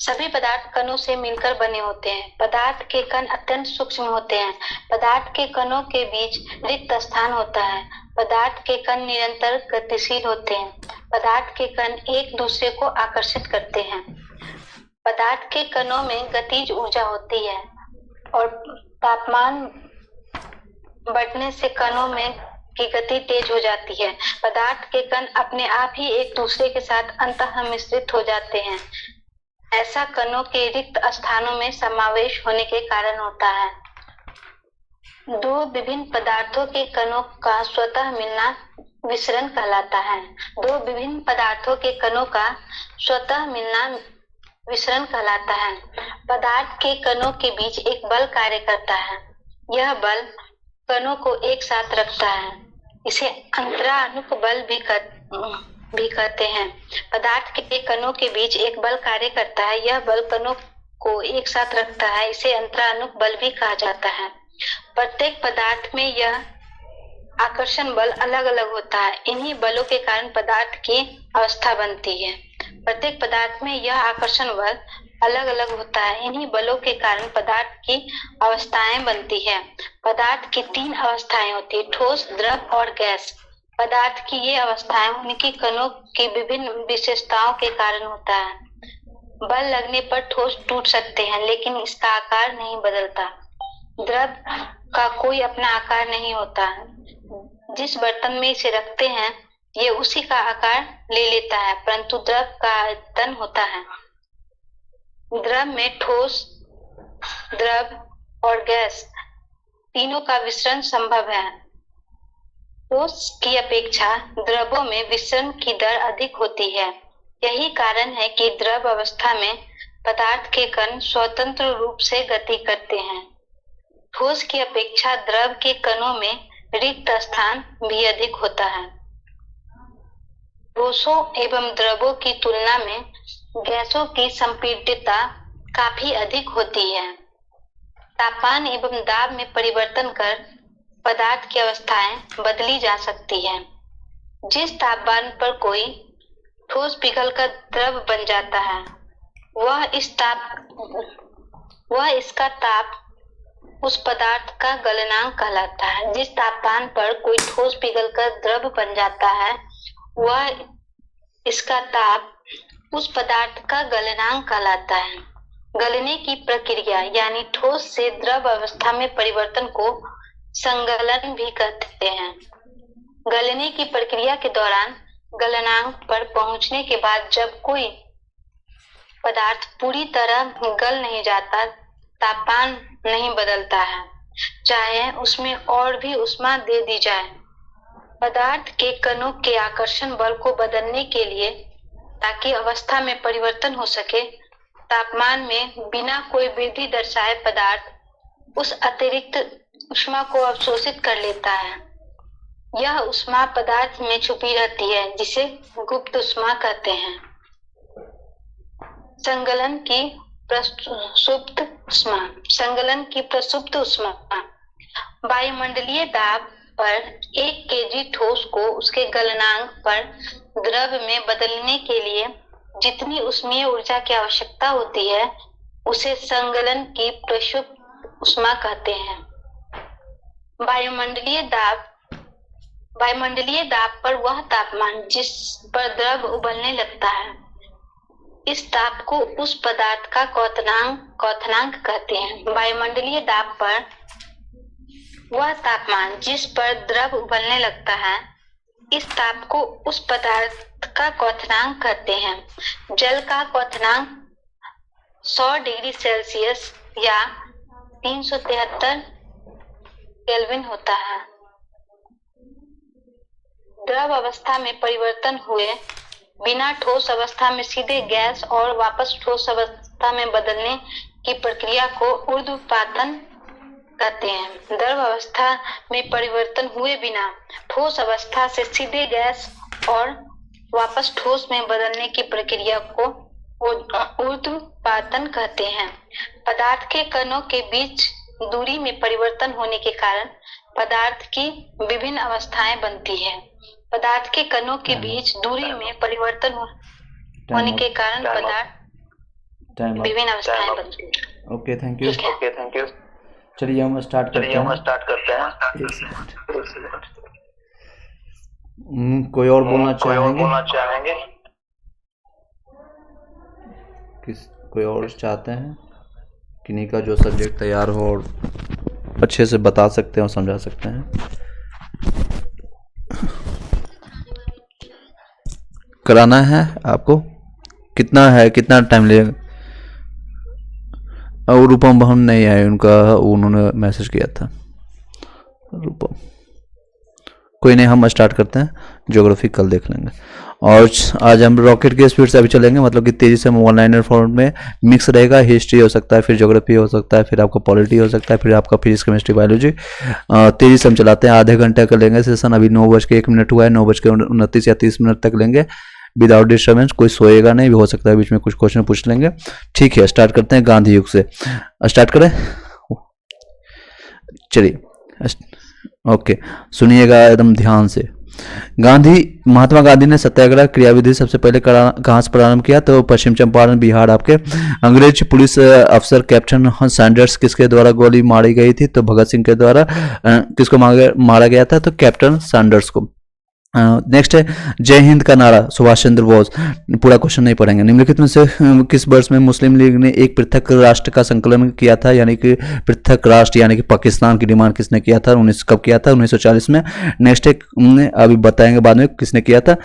सभी पदार्थ कणों से मिलकर बने होते हैं। पदार्थ के कण अत्यंत सूक्ष्म होते हैं। पदार्थ के कणों के बीच रिक्त स्थान होता है। पदार्थ के कण निरंतर गतिशील होते हैं। पदार्थ के कण एक दूसरे को आकर्षित करते हैं। पदार्थ के कणों में गतिज ऊर्जा होती है और तापमान बढ़ने से कणों में की गति तेज हो जाती है। पदार्थ के कण अपने आप ही एक दूसरे के साथ अंतः मिश्रित हो जाते हैं। ऐसा कणों के रिक्त स्थानों में समावेश होने के कारण होता है। दो विभिन्न पदार्थों के कणों का स्वतः मिलना विसरण कहलाता है। दो विभिन्न पदार्थों के कणों का स्वतः मिलना विसरण कहलाता है। पदार्थ के कणों के बीच एक बल कार्य करता है। यह बल कणों को एक साथ रखता है। इसे अंतरानुक बल भी कहते हैं। पदार्थ के कणों के बीच एक बल कार्य करता है। यह बल कणों को एक साथ रखता है। इसे अंतरानुक बल भी कहा जाता है। प्रत्येक पदार्थ में यह आकर्षण बल अलग अलग होता है। इन्हीं बलों के कारण पदार्थ की अवस्था बनती है। प्रत्येक पदार्थ में यह आकर्षण बल अलग अलग होता है। इन्हीं बलों के कारण पदार्थ की अवस्थाएं बनती है। पदार्थ की 3 अवस्थाएं होती है, ठोस, द्रव और गैस। पदार्थ की ये अवस्थाएं उनकी कणों की विभिन्न विशेषताओं के कारण होता है। बल लगने पर ठोस टूट सकते हैं, लेकिन इसका आकार नहीं बदलता। द्रव का कोई अपना आकार नहीं होता। जिस बर्तन में इसे रखते हैं, ये उसी का आकार ले लेता है, परंतु द्रव का आयतन होता है। द्रव में ठोस द्रव और गैस तीनों का विसरण संभव है। ठोस की अपेक्षा द्रवों में विसरण की दर अधिक होती है। यही कारण है कि द्रव अवस्था में पदार्थ के कण स्वतंत्र रूप से गति करते हैं। ठोस की अपेक्षा द्रव के कणों में रिक्त स्थान भी अधिक होता है। ठोसों एवं द्रवों की तुलना में गैसों की संपीड्यता काफी अधिक होती है। तापमान एवं दाब में परिवर्तन कर पदार्थ की अवस्थाएं बदली जा सकती हैं। जिस तापमान पर कोई ठोस पिघलकर द्रव बन जाता है वह इसका ताप उस पदार्थ का गलनांक कहलाता है। जिस तापमान पर कोई ठोस पिघलकर द्रव बन जाता है वह इसका ताप उस पदार्थ का गलनांक कहलाता है। गलने की प्रक्रिया यानी ठोस से द्रव अवस्था में परिवर्तन को संगलन भी कहते हैं। गलने की प्रक्रिया के दौरान गलनांक पर पहुंचने के बाद जब कोई पदार्थ पूरी तरह गल नहीं जाता, तापमान नहीं बदलता है, चाहे उसमें और भी ऊष्मा दे दी जाए। पदार्थ के कणों के आकर्षण बल को बदलने के लिए ताकि अवस्था में परिवर्तन हो सके, तापमान में बिना कोई वृद्धि दर्शाए पदार्थ उस अतिरिक्त ऊष्मा को अवशोषित कर लेता है। यह ऊष्मा पदार्थ में छुपी रहती है जिसे गुप्त ऊष्मा कहते हैं। संगलन की प्रसुप्त ऊष्मा। संगलन की प्रसुप्त ऊष्मा वायुमंडलीय दाब पर 1 केजी ठोस को उसके गलनांक पर द्रव में बदलने के लिए जितनी ऊष्मीय ऊर्जा की आवश्यकता होती है उसे संगलन की प्रसुप्त ऊष्मा कहते हैं। वायुमंडलीय दाब पर वह तापमान जिस पर द्रव उबलने लगता है, इस ताप को उस पदार्थ का क्वथनांक कहते हैं। वायुमंडलीय दाब पर वह तापमान जिस पर द्रव उबलने लगता है, इस ताप को उस पदार्थ का क्वथनांक कहते हैं। जल का क्वथनांक 100 डिग्री सेल्सियस या 373 केल्विन होता है। द्रव अवस्था में परिवर्तन हुए बिना ठोस अवस्था में सीधे गैस और वापस ठोस अवस्था में बदलने की प्रक्रिया को ऊर्ध्वपातन कहते हैं। द्रव अवस्था में परिवर्तन हुए बिना ठोस अवस्था से सीधे गैस और वापस ठोस में बदलने की प्रक्रिया को ऊर्ध्वपातन कहते हैं। पदार्थ के कणों के बीच दूरी में परिवर्तन होने के कारण पदार्थ की विभिन्न अवस्थाएं बनती है। पदार्थ के कणों के बीच दूरी में परिवर्तन होने के कारण पदार्थ विभिन्न अवस्थाएं बनती है। Okay, thank you. चलिए हम स्टार्ट करते हैं। कोई और बोलना चाहेंगे? कोई और चाहते हैं? किन्हीं का जो सब्जेक्ट तैयार हो और अच्छे से बता सकते हैं और समझा सकते हैं। कराना है आपको? कितना टाइम लगेगा? और रूपम बहन नहीं आए, उन्होंने मैसेज किया था। रूपम कोई नहीं, हम स्टार्ट करते हैं। ज्योग्राफी कल देख लेंगे। और आज हम रॉकेट के स्पीड से अभी चलेंगे, मतलब कि तेजी से हम वन लाइनर फॉर्मेट में मिक्स रहेगा। हिस्ट्री हो सकता है, फिर ज्योग्राफी हो सकता है, फिर आपका पॉलिटी हो सकता है, फिर आपका फिजिक्स, केमिस्ट्री, बायोलॉजी। तेजी से हम चलाते हैं। आधे घंटे का लेंगे सेशन। अभी 9:01 हुआ है, 9:29 या 30 मिनट तक लेंगे विदाउट डिस्टर्बेंस। कोई सोएगा नहीं, भी हो सकता है बीच में कुछ क्वेश्चन पूछ लेंगे। ठीक है, स्टार्ट करते हैं। गांधी युग से स्टार्ट करें। चलिए, ओके, सुनिएगा एकदम ध्यान से। महात्मा गांधी ने सत्याग्रह क्रियाविधि सबसे पहले कहाँ से प्रारंभ किया? तो पश्चिम चंपारण, बिहार। आपके अंग्रेज पुलिस अफसर कैप्टन सैंडर्स किसके द्वारा गोली मारी गई थी? तो भगत सिंह के द्वारा। किसको मारा गया था? तो कैप्टन सैंडर्स को। नेक्स्ट है जय हिंद का नारा सुभाष चंद्र बोस। पूरा क्वेश्चन नहीं पढ़ेंगे। निम्नलिखित में से किस वर्ष में मुस्लिम लीग ने एक पृथक राष्ट्र का संकलन किया था, यानी कि पृथक राष्ट्र यानी कि पाकिस्तान की डिमांड किसने किया था, कब किया था, 1940 में। नेक्स्ट है अभी बताएंगे बाद में किसने किया था।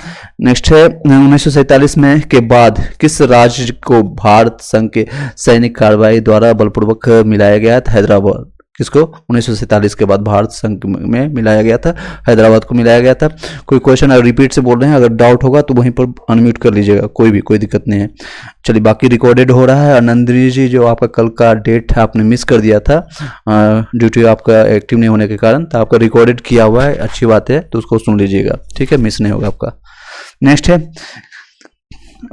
नेक्स्ट है 1947 में के बाद किस राज्य को भारत संघ के सैनिक कार्रवाई द्वारा बलपूर्वक मिलाया गया था, हैदराबाद। किसको 1947 के बाद भारत संघ में मिलाया गया था, हैदराबाद को मिलाया गया था। कोई क्वेश्चन अगर रिपीट से बोल रहे हैं, अगर डाउट होगा तो वहीं पर अनम्यूट कर लीजिएगा, कोई दिक्कत नहीं है। चलिए बाकी रिकॉर्डेड हो रहा है। आनंदरी जी जो आपका कल का डेट आपने मिस कर दिया था ड्यू टू आपका एक्टिव नहीं होने के कारण, तो आपका रिकॉर्डेड किया हुआ है, अच्छी बात है, तो उसको सुन लीजिएगा, ठीक है, मिस नहीं होगा आपका। नेक्स्ट है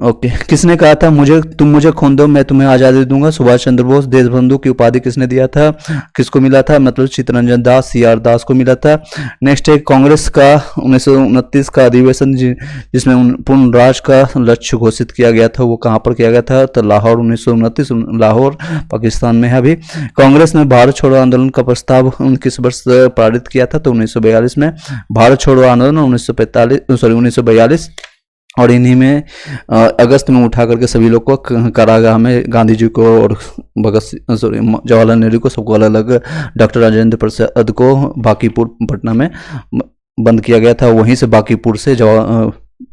ओके किसने कहा था तुम मुझे खून दो मैं तुम्हें आजादी दूंगा, सुभाष चंद्र बोस। देशबंधु की उपाधि किसने दिया था, किसको मिला था, मतलब चित्तरंजन दास, सीआर दास को मिला था। नेक्स्ट है कांग्रेस का 1929 का अधिवेशन जिसमें पूर्ण राज का लक्ष्य घोषित किया गया था, वो कहाँ पर किया गया था, तो लाहौर। 1929 लाहौर पाकिस्तान में है अभी। कांग्रेस ने भारत छोड़ो आंदोलन का प्रस्ताव किस वर्ष पारित किया था, तो 1942 में। भारत छोड़ो आंदोलन 1942 और इन्हीं में अगस्त में उठा करके सभी लोग को कारागाह में गांधी जी को और जवाहरलाल नेहरू को सबको अलग अलग, डॉक्टर राजेंद्र प्रसाद को बांकीपुर पटना में बंद किया गया था। वहीं से बांकीपुर से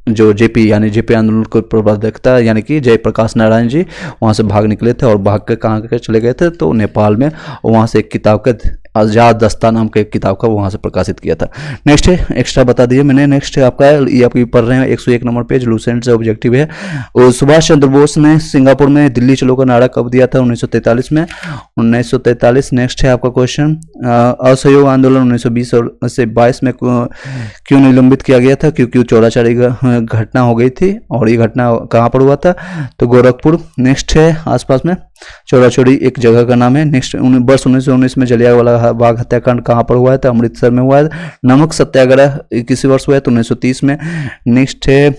जो जेपी यानी जेपी आंदोलन को प्रबंधकता यानी कि जयप्रकाश नारायण जी वहाँ से भाग निकले थे और भाग के कहाँ के चले गए थे, तो नेपाल में। वहाँ से एक किताब का आजाद दस्ता नाम का एक किताब का वहाँ से प्रकाशित किया था। नेक्स्ट है एक्स्ट्रा बता दिए मैंने। नेक्स्ट है आपका ये आपकी पढ़ रहे हैं 101 नंबर पेज, लूसेंट से ऑब्जेक्टिव है। और सुभाष चंद्र बोस ने सिंगापुर में दिल्ली चलो का नारा कब दिया था, 1943 में, 1943। नेक्स्ट है आपका क्वेश्चन असहयोग आंदोलन 1920 से 22 में क्यों निलंबित किया गया था, क्योंकि चौराचारी घटना हो गई थी, और ये घटना कहाँ पर हुआ था, तो गोरखपुर। नेक्स्ट है आसपास में चौराचौरी एक जगह का नाम है। नेक्स्ट वर्ष 1919 में जलियांवाला बाग हत्याकांड कहाँ पर हुआ है, तो अमृतसर में हुआ है। नमक सत्याग्रह किसी वर्ष हुआ है, तो 1930 में। नेक्स्ट है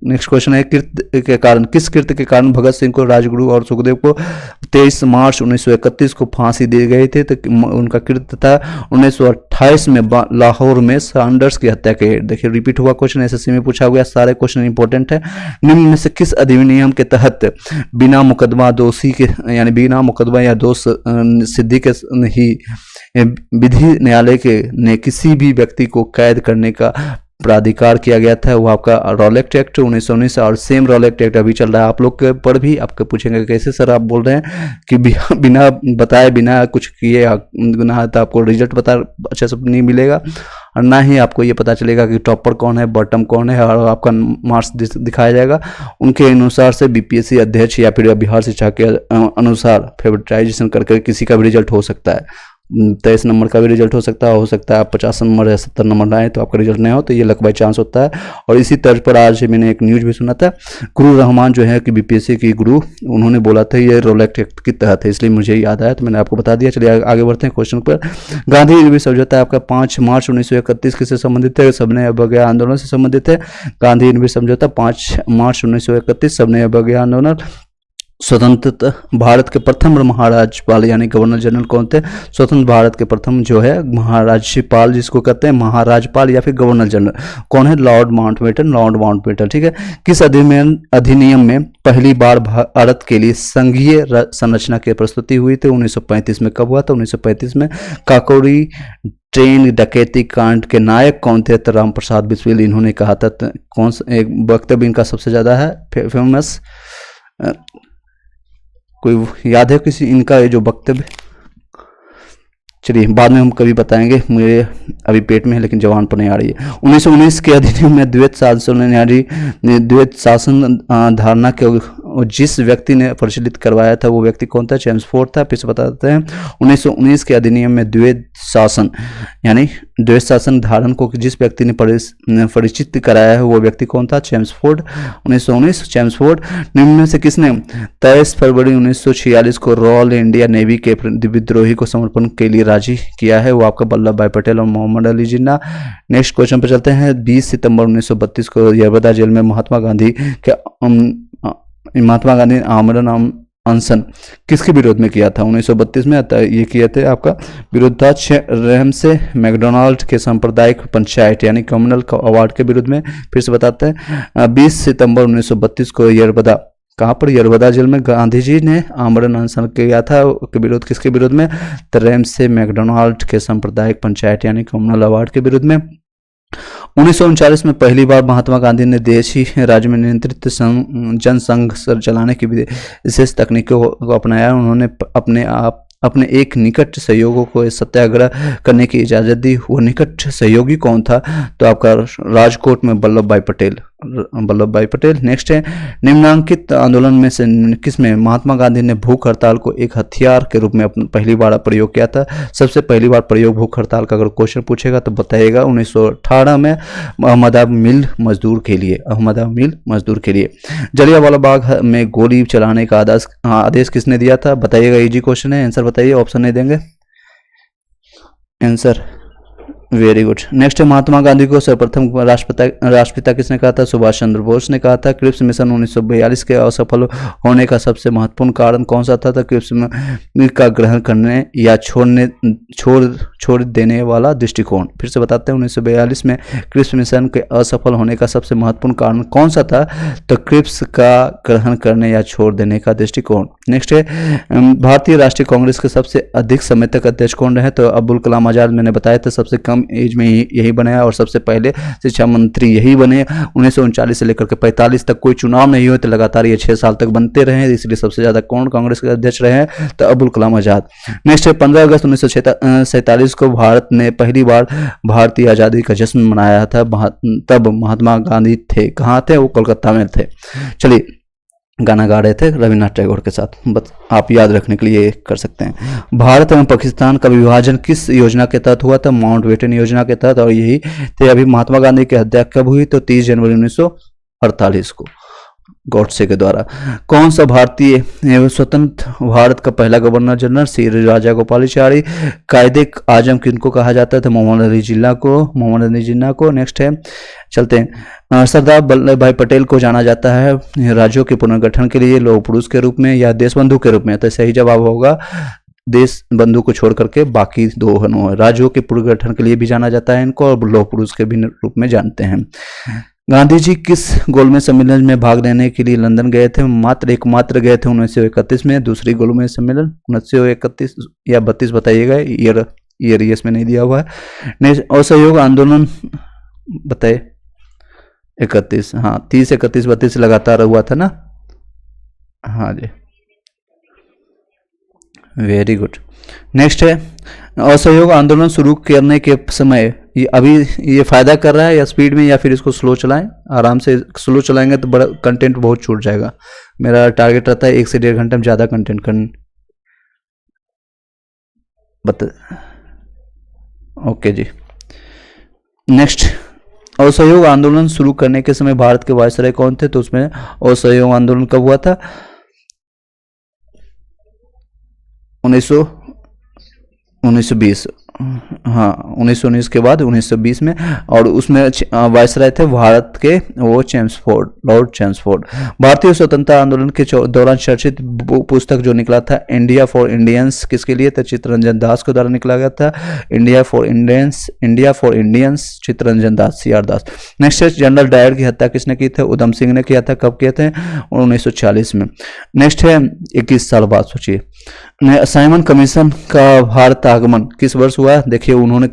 नेक्स्ट क्वेश्चन है किस कृत्य के कारण भगत सिंह को, राजगुरु और सुखदेव को 23 मार्च 1931 को फांसी दी गई थी, तो उनका कृत्य था 1928 में लाहौर में सैंडर्स की हत्या के। देखिए रिपीट हुआ क्वेश्चन, एसएससी में पूछा गया, सारे क्वेश्चन इंपॉर्टेंट है। निम्न में से किस अधिनियम के तहत बिना मुकदमा दोषी के यानी बिना मुकदमा या दोष सिद्धि के ही विधि न्यायालय ने किसी भी व्यक्ति को कैद करने का प्राधिकार किया गया था, वो आपका रॉलेक्ट एक्ट 1919 और सेम रॉलेक्ट एक्ट अभी चल रहा है। आप लोग के पर भी आपके पूछेंगे कैसे सर आप बोल रहे हैं कि बिना बताए बिना कुछ किए गुनाह, तो आपको रिजल्ट पता अच्छे से नहीं मिलेगा और ना ही आपको ये पता चलेगा कि टॉपर कौन है, बॉटम कौन है, और आपका मार्क्स दिखाया जाएगा उनके अनुसार से। बीपीएससी अध्यक्ष या फिर बिहार शिक्षा के अनुसार फेवरेटाइजेशन करके किसी का भी रिजल्ट हो सकता है, 23 नंबर का भी रिजल्ट हो सकता है आप 50 नंबर या 70 नंबर आए तो आपका रिजल्ट नहीं हो, तो ये लक बाई चांस होता है। और इसी तर्ज पर आज मैंने एक न्यूज भी सुना था, गुरु रहमान जो है कि बीपीएससी की गुरु, उन्होंने बोला था ये रोलेक्ट एक्ट के तहत है, इसलिए मुझे याद आया तो मैंने आपको बता दिया। चलिए आगे बढ़ते हैं क्वेश्चन पर। गांधी इरविन समझौता आपका 5 मार्च 1931 किससे संबंधित है, सबने अवज्ञा आंदोलन से संबंधित है। गांधी इरविन समझौता 5 मार्च 1931 सबने अवज्ञा आंदोलन। स्वतंत्र भारत के प्रथम महाराज्यपाल यानी गवर्नर जनरल कौन थे, स्वतंत्र भारत के प्रथम जो है महाराज्यपाल जिसको कहते हैं महाराज्यपाल या फिर गवर्नर जनरल कौन है, लॉर्ड माउंटबेटन। ठीक है। किस अधिनियम में पहली बार भारत के लिए संघीय संरचना की प्रस्तुति हुई थी, 1935 में। कब हुआ था, 1935 में। काकोरी ट्रेन डकैती कांड के नायक कौन थे, तो राम प्रसाद बिस्मिल, इन्होंने कहा था। कौन सा एक वक्तव्य इनका सबसे ज्यादा है फेमस, कोई याद है किसी इनका ये जो वक्तव्य, चलिए बाद में हम कभी बताएंगे, मुझे अभी पेट में है लेकिन जवान पर नहीं आ रही है। 1919 के अधिनियम में द्वैत शासन धारणा के जिस व्यक्ति ने प्रचलित करवाया था वो व्यक्ति कौन था, चेम्सफोर्ड था। फिर से बताते हैं 1919 के अधिनियम में द्वैत शासन यानी द्वैत शासन धारण को जिस व्यक्ति ने परिचित कराया है वो व्यक्ति कौन था, चेम्सफोर्ड। 1919 चेम्सफोर्ड। निम्न में से किसने 23 फरवरी 1946 को रॉयल इंडिया नेवी के विद्रोही को समर्पण के लिए राजी किया है, वो आपका वल्लभ भाई पटेल और मोहम्मद अली जिन्ना। नेक्स्ट क्वेश्चन पर चलते हैं। 20 सितंबर 1932 को यरबदा जेल में महात्मा गांधी अनशन किसके विरोध में किया था? 1932 में आता ये किए थे आपका विरोध था रेमसे मैकडोनाल्ड के सांप्रदायिक पंचायत यानी कम्युनल अवार्ड के विरुद्ध में। फिर से बताते हैं 20 सितंबर 1932 को यरबदा, कहाँ पर? यरबदा जेल में गांधी जी ने आमरण अनशन किया था के विरोध, किसके विरोध में? रेमसे मैकडोनाल्ड के सांप्रदायिक पंचायत यानी कम्युनल अवार्ड के विरुद्ध में। 1939 में पहली बार महात्मा गांधी ने देश ही राज्य में नियंत्रित जनसंघ चलाने की विशेष तकनीकों को अपनाया। उन्होंने अपने एक निकट सहयोगों को सत्याग्रह करने की इजाजत दी। वो निकट सहयोगी कौन था? तो आपका राजकोट में वल्लभ भाई पटेल। नेक्स्ट है निम्नांकित आंदोलन में से किसमें महात्मा गांधी ने भूख हड़ताल को एक हथियार के रूप में पहली बार प्रयोग किया था? सबसे पहली बार प्रयोग भूख हड़ताल का अगर क्वेश्चन पूछेगा तो बताइएगा 1918 में अहमदाबाद मिल मजदूर के लिए। जलियांवाला बाग में गोली चलाने का आदेश किसने दिया था? बताइएगा, इजी क्वेश्चन है, आंसर बताइए, ऑप्शन नहीं देंगे आंसर। Very good. नेक्स्ट है महात्मा गांधी को सर्वप्रथम राष्ट्रपिता किसने कहा था? सुभाष चंद्र बोस ने कहा था। क्रिप्स मिशन 1942 के असफल होने का सबसे महत्वपूर्ण कारण कौन सा था? तो क्रिप्स का ग्रहण करने या छोड़ देने वाला दृष्टिकोण। फिर से बताते हैं 1942 में क्रिप्स मिशन के असफल होने का सबसे महत्वपूर्ण कारण कौन सा था? तो क्रिप्स का ग्रहण करने या छोड़ देने का दृष्टिकोण। नेक्स्ट है भारतीय राष्ट्रीय कांग्रेस के सबसे अधिक समय तक अध्यक्ष कौन रहे? तो अब्दुल कलाम आजाद, मैंने बताया था सबसे कम एज में यही बनाया और सबसे पहले शिक्षा मंत्री यही बने। 1939 से लेकर के 45 तक कोई चुनाव नहीं हुए तो लगातार ये 6 साल तक बनते रहे, इसलिए सबसे ज्यादा कौन कांग्रेस के अध्यक्ष रहे? तो अब्दुल कलाम आजाद। नेक्स्ट है 15 अगस्त 1947 को भारत ने पहली बार भारतीय आजादी का जश्न मनाया था। तब महात्मा गांधी थे कहाँ थे? वो कोलकाता में थे। चलिए, गाना गा रहे थे रविन्द्रनाथ टैगोर के साथ, बस आप याद रखने के लिए कर सकते हैं। भारत एवं पाकिस्तान का विभाजन किस योजना के तहत हुआ था? माउंटबेटन योजना के तहत। और यही थे अभी महात्मा गांधी की हत्या कब हुई? तो 30 जनवरी 1948 को गॉडसे के द्वारा। कौन सा भारतीय एवं स्वतंत्र भारत का पहला गवर्नर जनरल? श्री राजा गोपालाचारी। कायदे आजम किनको कहा जाता था? मोहम्मद अली जिन्ना को। नेक्स्ट है, चलते हैं, सरदार वल्लभ भाई पटेल को जाना जाता है राज्यों के पुनर्गठन के लिए लौह पुरुष के रूप में या देश बंधु के रूप में? तो सही जवाब होगा देश बंधु को छोड़ करके बाकी दो राज्यों के पुनर्गठन के लिए भी जाना जाता है इनको, और लौह पुरुष के भी रूप में जानते हैं। गांधी जी किस गोलमेज सम्मेलन में भाग लेने के लिए लंदन गए थे? एकमात्र गए थे 1931 में। दूसरी गोलमेज सम्मेलन 1931 या 32 बताइएगा, ईयर इसमें नहीं दिया हुआ है। असहयोग आंदोलन बताए 31, हाँ 30, 31, 32 लगातार हुआ था ना। हाँ जी, वेरी गुड। नेक्स्ट है असहयोग आंदोलन शुरू करने के समय अभी ये फायदा कर रहा है या स्पीड में, या फिर इसको स्लो चलाएं? आराम से स्लो चलाएंगे तो बड़ा कंटेंट बहुत छूट जाएगा। मेरा टारगेट रहता है 1 से 1.5 घंटे में ज़्यादा कंटेंट करने। ओके जी। नेक्स्ट, असहयोग आंदोलन शुरू करने के समय भारत के वायसराय कौन थे? तो उसमें असहयोग आंदोलन कब हुआ था? 1920, हाँ 1919 के बाद 1920 में, और उसमें वायसराय थे भारत के वो लॉर्ड चैम्सफोर्ड। भारतीय स्वतंत्रता आंदोलन के दौरान चर्चित पुस्तक जो निकला था इंडिया फॉर इंडियंस किसके लिए था? चित्तरंजन दास के द्वारा निकला गया था। India for Indians Chittaranjan Das, CR Das. Next है जनरल डायर की हत्या किसने की थी? उधम सिंह ने किया था। कब किए थे? 1940 में। नेक्स्ट है 21 साल बाद, सोचिए, साइमन कमीशन का भारत आगमन किस वर्ष हुआ? देखिए, उन्होंने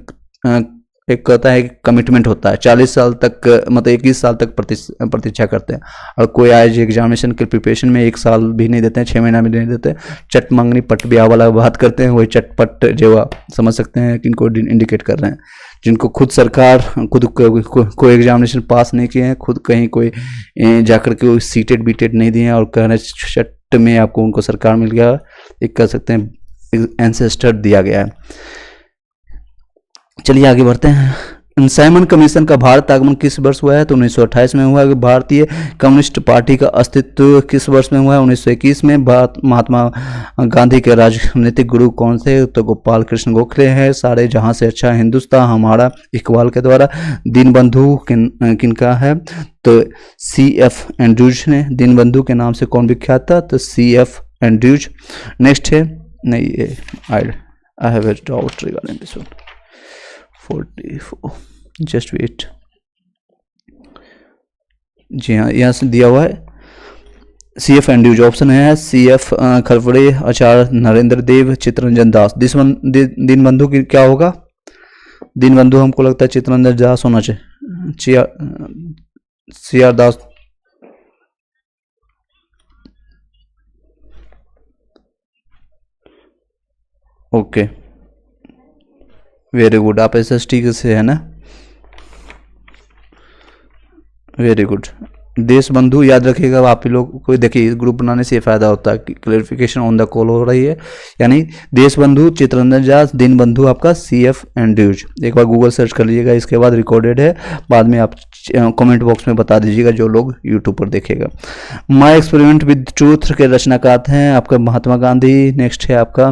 एक कहता है कमिटमेंट होता है 40 साल तक, मतलब 21 साल तक प्रतीक्षा करते हैं, और कोई आज एग्जामिनेशन के प्रिपरेशन में 1 साल भी नहीं देते हैं, 6 महीना भी नहीं देते। चट मंगनी पट ब्याह वाला बात करते हैं, वही चटपट जो आप समझ सकते हैं किनको इंडिकेट कर रहे हैं। जिनको खुद सरकार कोई एग्जामिनेशन पास नहीं किए हैं, खुद कहीं कोई जाकर के सीटेड बीटेड नहीं दिए हैं, और कह रहे चट में आपको उनको सरकार मिल गया, एक कह सकते हैं एंसेस्टर दिया गया है। चलिए आगे बढ़ते हैं। साइमन कमीशन का भारत आगमन किस वर्ष हुआ है? तो 1928 में हुआ है। भारतीय कम्युनिस्ट पार्टी का अस्तित्व किस वर्ष में हुआ है? 1921 में। महात्मा गांधी के राजनीतिक गुरु कौन थे? तो गोपाल कृष्ण गोखले हैं। सारे जहां से अच्छा हिंदुस्तान हमारा, इकबाल के द्वारा। दीनबंधु किनका है? तो CF एंड्रूज ने। दीनबंधु के नाम से कौन विख्यात था? तो CF एंड्रयूज। नेक्स्ट है, नहीं ये I have a doubt regarding this one. 44 just wait. जी हाँ, यहाँ से दिया हुआ है CF एंड्रयूज। ऑप्शन है CF Kharwade, Acharya Narendra Dev, Chittaranjan Das. This one Deenbandhu की क्या होगा? दीनबंधु हमको लगता है चित्तरंजन दास होना चाहिए। CR Das. Okay, very good. आप SST से है ना, वेरी गुड। देश बंधु याद रखिएगा आप ही लोग को। देखिए, ग्रुप बनाने से ये फायदा होता है कि क्लैरिफिकेशन ऑन द कॉल हो रही है। यानी देश बंधु चित्तरंजन दास, दिन बंधु आपका CF एंड्रयूज। एक बार गूगल सर्च कर लीजिएगा, इसके बाद रिकॉर्डेड है, बाद में आप कमेंट बॉक्स में बता दीजिएगा जो लोग यूट्यूब पर देखेगा। माई एक्सपेरिमेंट विद ट्रूथ के रचनाकार हैं आपका महात्मा गांधी। नेक्स्ट है आपका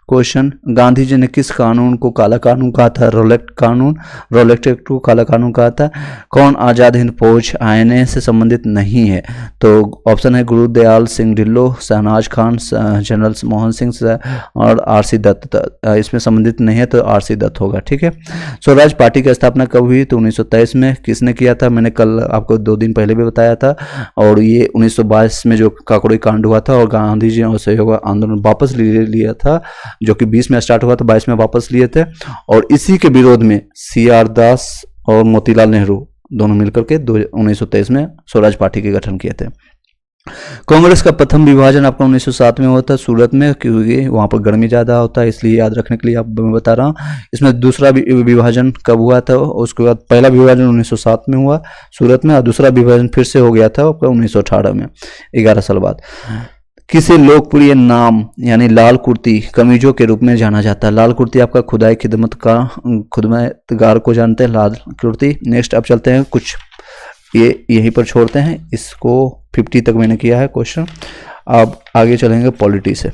क्वेश्चन, गांधी जी ने किस कानून को काला कानून कहा था? रोलेक्ट कानून, रोलेक्ट एक्ट को काला कानून कहा था। कौन आजाद हिंद फौज INA से संबंधित नहीं है? तो ऑप्शन है गुरुदयाल सिंह ढिल्लो, शहनाज खान, जनरल मोहन सिंह और RC दत्त। इसमें संबंधित नहीं है तो RC दत्त होगा। ठीक है। स्वराज पार्टी की स्थापना कब हुई? तो 1923 में। किसने किया था? मैंने कल आपको 2 दिन पहले भी बताया था। और ये 1922 में जो काकोड़ी कांड हुआ था और गांधी जी ने असहयोग आंदोलन वापस लिया था, जो कि 20 में स्टार्ट हुआ था, 22 में वापस लिए थे। और इसी के विरोध में CR दास और मोतीलाल नेहरू दोनों मिलकर के 1923 में स्वराज पार्टी के गठन किए थे। कांग्रेस का प्रथम विभाजन आपका 1907 में हुआ था सूरत में, क्योंकि वहां पर गर्मी ज्यादा होता है, इसलिए याद रखने के लिए आप मैं बता रहा हूँ। इसमें दूसरा विभाजन कब हुआ था? उसके बाद पहला विभाजन 1907 में हुआ सूरत में, और दूसरा विभाजन फिर से हो गया था आपका 1918 में, 11 साल बाद। किसे लोकप्रिय नाम यानी लाल कुर्ती कमीजों के रूप में जाना जाता है? लाल कुर्ती आपका खुदाई खिदमतगार को जानते हैं, लाल कुर्ती। नेक्स्ट अब चलते हैं, कुछ ये यहीं पर छोड़ते हैं इसको, 50 तक मैंने किया है क्वेश्चन। अब आगे चलेंगे पॉलिटी से,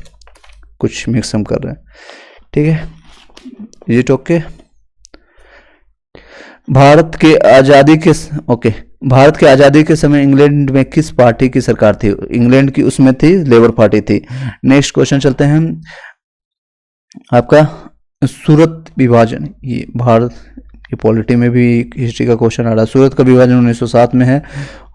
कुछ मिक्स हम कर रहे हैं। ठीक है, ये ओके। भारत के आज़ादी के समय इंग्लैंड में किस पार्टी की सरकार थी? इंग्लैंड की उसमें थी लेबर पार्टी थी। नेक्स्ट क्वेश्चन चलते हैं आपका सूरत विभाजन। ये भारत की पॉलिटी में भी हिस्ट्री का क्वेश्चन आ रहा है। सूरत का विभाजन 1907 में है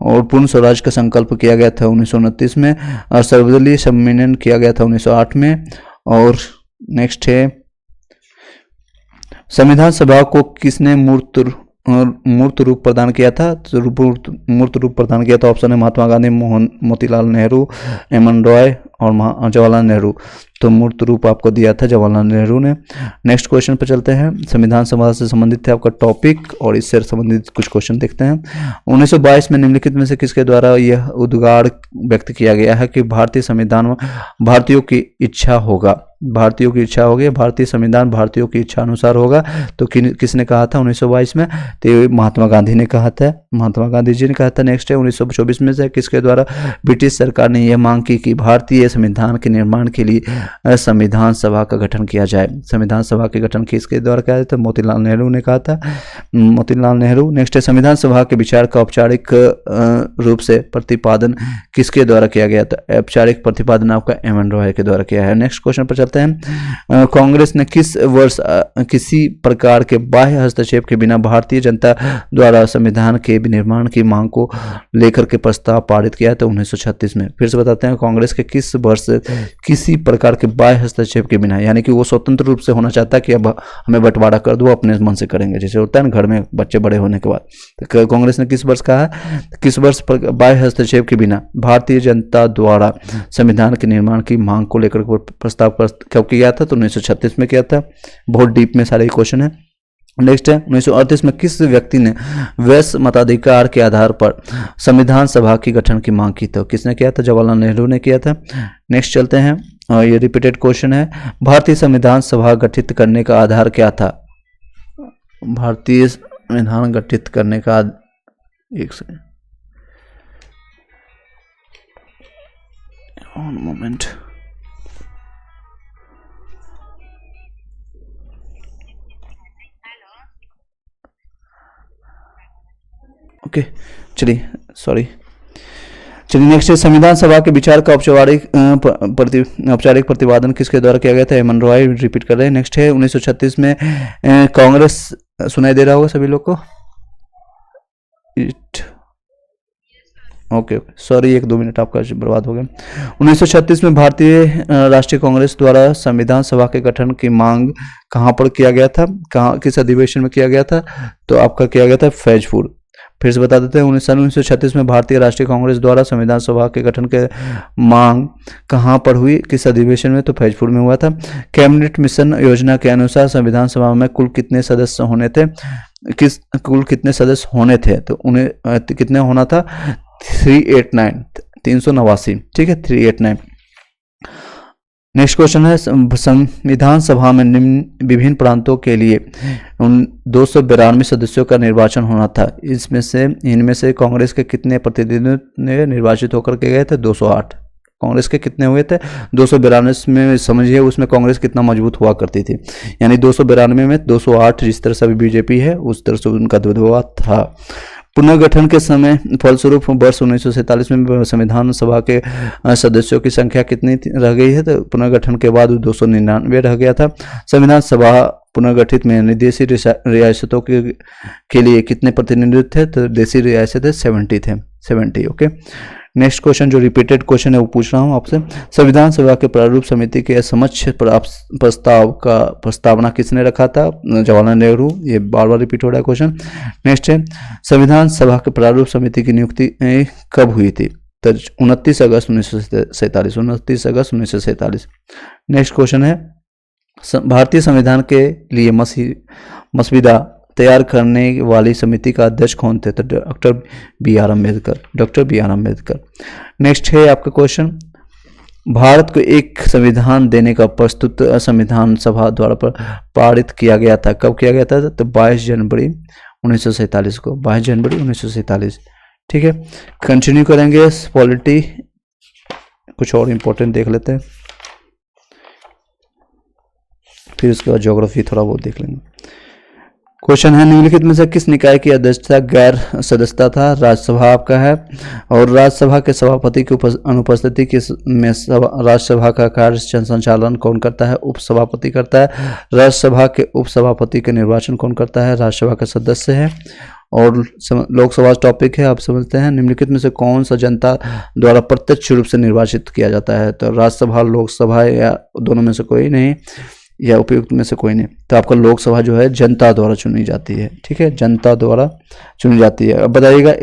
और पूर्ण स्वराज का संकल्प किया गया था 1929 में, और सर्वदलीय सम्मेलन किया गया था 1908 में। और नेक्स्ट है, संविधान सभा को किसने मूर्त रूप प्रदान किया था? मूर्त रूप प्रदान किया था। ऑप्शन है महात्मा गांधी, मोतीलाल नेहरू, एमएन रॉय और जवाहरलाल नेहरू। तो मूर्त रूप आपको दिया था जवाहरलाल नेहरू ने। नेक्स्ट क्वेश्चन पर चलते हैं, संविधान सभा से संबंधित है आपका टॉपिक, और इससे संबंधित कुछ क्वेश्चन देखते हैं। 1922 में निम्नलिखित में से किसके द्वारा यह उद्गार व्यक्त किया गया है कि भारतीय संविधान भारतीयों की इच्छा होगा? भारतीयों की इच्छा होगी, भारतीय संविधान भारतीयों की इच्छा अनुसार होगा। तो किसने कहा था 1922 में? तो महात्मा गांधी ने कहा था, महात्मा गांधी जी ने कहा था। नेक्स्ट है 1924 में से किसके द्वारा ब्रिटिश सरकार ने यह मांग की कि भारतीय संविधान के निर्माण के लिए संविधान सभा का गठन किया जाए? संविधान सभा के गठन किसके द्वारा किया था? मोतीलाल नेहरू ने कहा था, मोतीलाल नेहरू। नेक्स्ट है, संविधान सभा के विचार का औपचारिक रूप से प्रतिपादन किसके द्वारा किया गया था? औपचारिक प्रतिपादन आपका एमएन रॉय के द्वारा किया है। नेक्स्ट क्वेश्चन पर चलते हैं, कांग्रेस ने किस वर्ष किसी प्रकार के बाह्य हस्तक्षेप के बिना भारतीय जनता द्वारा संविधान के निर्माण की मांग को लेकर के प्रस्ताव पारित किया था? 1936 में। फिर से बताते हैं, कांग्रेस के किस वर्ष किसी प्रकार के बाह्य हस्तक्षेप के बिना, यानी कि वो स्वतंत्र रूप से होना चाहता है कि अब हमें बंटवारा कर दो, अपने मन से करेंगे, जैसे होता है ना घर में बच्चे बड़े होने के बाद। तो कांग्रेस ने किस वर्ष कहा? किस वर्ष बाह्य हस्तक्षेप के बिना भारतीय जनता द्वारा संविधान के निर्माण की मांग को लेकर प्रस्ताव कब किया था? तो 1936 में किया था। बहुत डीप में सारे क्वेश्चन है। नेक्स्ट है, 1938 में किस व्यक्ति ने वैश्य मताधिकार के आधार पर संविधान सभा की गठन की मांग की? तो किसने किया था? जवाहरलाल नेहरू ने किया था। नेक्स्ट चलते हैं, ये रिपीटेड क्वेश्चन है, भारतीय संविधान सभा गठित करने का आधार क्या था? भारतीय संविधान गठित करने का एक सेकंड, मोमेंट। ओके, चलिए, सॉरी, चलिए नेक्स्ट है, संविधान सभा के विचार का औपचारिक प्रतिपादन किसके द्वारा किया गया था? M N Roy. रिपीट कर रहे हैं। नेक्स्ट है 1936 में कांग्रेस, सुनाई दे रहा होगा सभी लोग को? ओके सॉरी, 1-2 मिनट आपका बर्बाद हो गया। 1936 में भारतीय राष्ट्रीय कांग्रेस द्वारा संविधान सभा के गठन की मांग कहाँ पर किया गया था? कहाँ, किस अधिवेशन में किया गया था? तो आपका किया गया था फैजपुर। फिर से बता देते हैं, 1936 में भारतीय राष्ट्रीय कांग्रेस द्वारा संविधान सभा के गठन के मांग कहाँ पर हुई, किस अधिवेशन में? तो फैजपुर में हुआ था। कैबिनेट मिशन योजना के अनुसार संविधान सभा में कुल कितने सदस्य होने थे? कुल कितने सदस्य होने थे? तो उन्हें कितने होना था? 389, ठीक है, 389। नेक्स्ट क्वेश्चन है, संविधान सभा में निम्न विभिन्न प्रांतों के लिए 292 सदस्यों का निर्वाचन होना था। इनमें से कांग्रेस के कितने प्रतिनिधियों ने निर्वाचित होकर के गए थे? 208। कांग्रेस के कितने हुए थे? 292 में। समझिए उसमें कांग्रेस कितना मजबूत हुआ करती थी, यानी 292 में 208, जिस तरह से अभी बीजेपी है उस तरह से उनका दबदबा था। पुनर्गठन के समय फलस्वरूप वर्ष 1947 में संविधान सभा के सदस्यों की संख्या कितनी रह गई है? तो पुनर्गठन के बाद 299 रह गया था। संविधान सभा पुनर्गठित में देशी रियासतों के लिए कितने प्रतिनिधि थे? तो देशी रियासतें 70 थे, 70। ओके, नेक्स्ट क्वेश्चन जो रिपीटेड क्वेश्चन है वो पूछ रहा हूँ आपसे। संविधान सभा के प्रारूप समिति के समक्ष प्रस्तावना किसने रखा था? जवाहरलाल नेहरू। ये बार बार रिपीट हो रहा है क्वेश्चन। नेक्स्ट है, संविधान सभा के प्रारूप समिति की नियुक्ति कब हुई थी? तो 29 अगस्त 1947, 29 अगस्त 1947। नेक्स्ट क्वेश्चन है, भारतीय संविधान के लिए मसविदा तैयार करने वाली समिति का अध्यक्ष कौन थे? तो doctor B R Ambedkar, doctor B R Ambedkar. Next है आपका क्वेश्चन, भारत को एक संविधान देने का प्रस्तुत संविधान सभा द्वारा पारित किया गया था। कब किया गया था? तो 22 जनवरी 1947 को, 22 जनवरी 1947। ठीक है, कंटिन्यू करेंगे पॉलिटी, कुछ और इंपॉर्टेंट देख लेते हैं, फिर उसके बाद ज्योग्राफी थोड़ा बहुत देख लेंगे। क्वेश्चन है, निम्नलिखित में से किस निकाय की अध्यक्षता गैर सदस्यता था? राज्यसभा आपका है, और राज्यसभा के सभापति की अनुपस्थिति में राज्यसभा का कार्य संचालन कौन करता है? उपसभापति करता है। राज्यसभा के उपसभापति के निर्वाचन कौन करता है? राज्यसभा का सदस्य है। और लोकसभा टॉपिक है, आप समझते हैं, निम्नलिखित में से कौन सा जनता द्वारा प्रत्यक्ष रूप से निर्वाचित किया जाता है? तो राज्यसभा, लोकसभा, या दोनों में से कोई नहीं, या उपयुक्त में से कोई नहीं। तो आपका लोकसभा जो है जनता द्वारा चुनी जाती है। ठीक है, जनता द्वारा चुनी जाती है। अब बताइएगा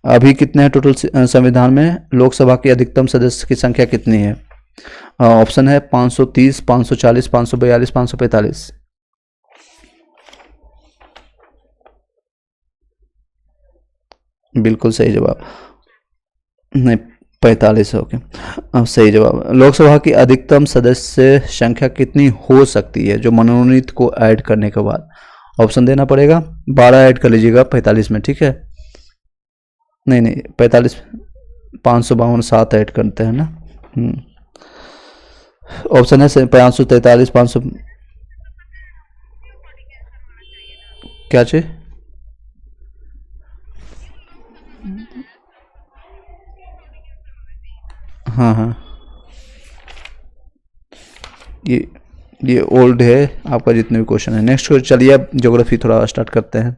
अभी कितने हैं टोटल संविधान में? लोकसभा की अधिकतम सदस्य की संख्या कितनी है? ऑप्शन है 530, 540, 542, 545। बिल्कुल सही जवाब, नहीं 45। ओके, अब सही जवाब। लोकसभा की अधिकतम सदस्य संख्या कितनी हो सकती है जो मनोनीत को ऐड करने के बाद? ऑप्शन देना पड़ेगा, 12 ऐड कर लीजिएगा 45 में। ठीक है, नहीं 45, 552, 7 ऐड करते हैं ना। ऑप्शन है 543, 500 क्या चाहिए? हाँ, ये ओल्ड है आपका जितने भी क्वेश्चन है। नेक्स्ट चलिए अब ज्योग्राफी थोड़ा स्टार्ट करते हैं।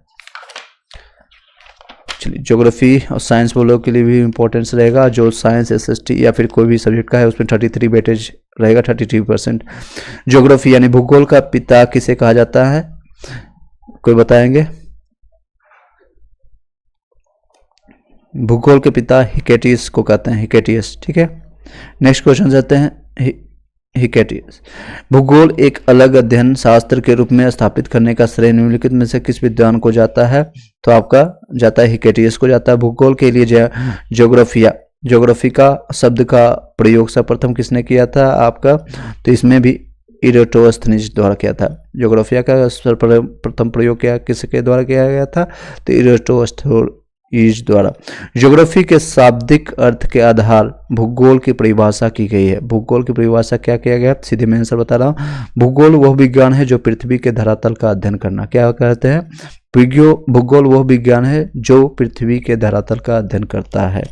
चलिए, ज्योग्राफी और साइंस वालों के लिए भी इम्पोर्टेंस रहेगा। जो साइंस एसएसटी या फिर कोई भी सब्जेक्ट का है उसमें 33 वेटेज रहेगा, 33%। ज्योग्राफी यानी भूगोल का पिता किसे कहा जाता है? कोई बताएंगे? भूगोल के पिता हिकेटियस को कहते हैं, हिकेटियस। ठीक है, नेक्स्ट क्वेश्चन जाते हैं। हिकेटियस, भूगोल एक अलग अध्ययन शास्त्र के रूप में स्थापित करने का श्रेय निम्नलिखित में से किस विद्वान को जाता है? तो आपका जाता है हिकेटियस को जाता है। भूगोल के लिए ज्योग्राफी का शब्द का प्रयोग सर्वप्रथम किसने किया था आपका? तो इसमें भी इरेटोस्थनीज द्वारा किया था। ज्योग्राफिया का सर्वप्रथम प्रयोग किसके द्वारा किया गया था? तो ईज द्वारा। ज्योग्राफी के शाब्दिक अर्थ के आधार भूगोल की परिभाषा की गई है। भूगोल की परिभाषा क्या किया गया, सीधे मैं आंसर बता रहा हूँ। भूगोल वह विज्ञान है जो पृथ्वी के धरातल का अध्ययन करना, क्या कहते हैं, भूगोल वह विज्ञान है जो पृथ्वी के धरातल का अध्ययन करता है।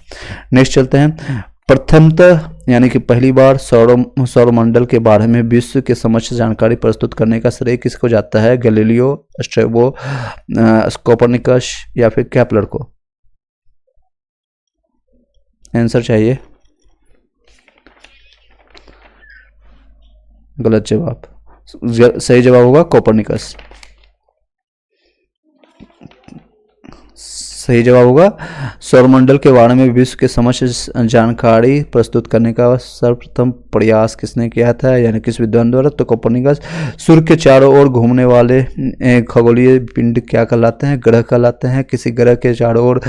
नेक्स्ट चलते हैं। प्रथमतः यानी कि पहली बार सौरमंडल के बारे में विश्व के समक्ष जानकारी प्रस्तुत करने का श्रेय किसको जाता है, गैलीलियो, स्ट्रैबो, कोपरनिकस या फिर केपलर को। आंसर चाहिए, गलत जवाब। सही जवाब होगा कोपरनिकस। सही जवाब होगा सौरमंडल के बारे में विश्व के समक्ष जानकारी प्रस्तुत करने का सर्वप्रथम प्रयास किसने किया था, यानी किस विद्वान द्वारा, तो कोपरनिकस। सूर्य के चारों ओर घूमने वाले खगोलीय पिंड क्या कहलाते हैं, ग्रह कहलाते हैं। किसी ग्रह के चारों ओर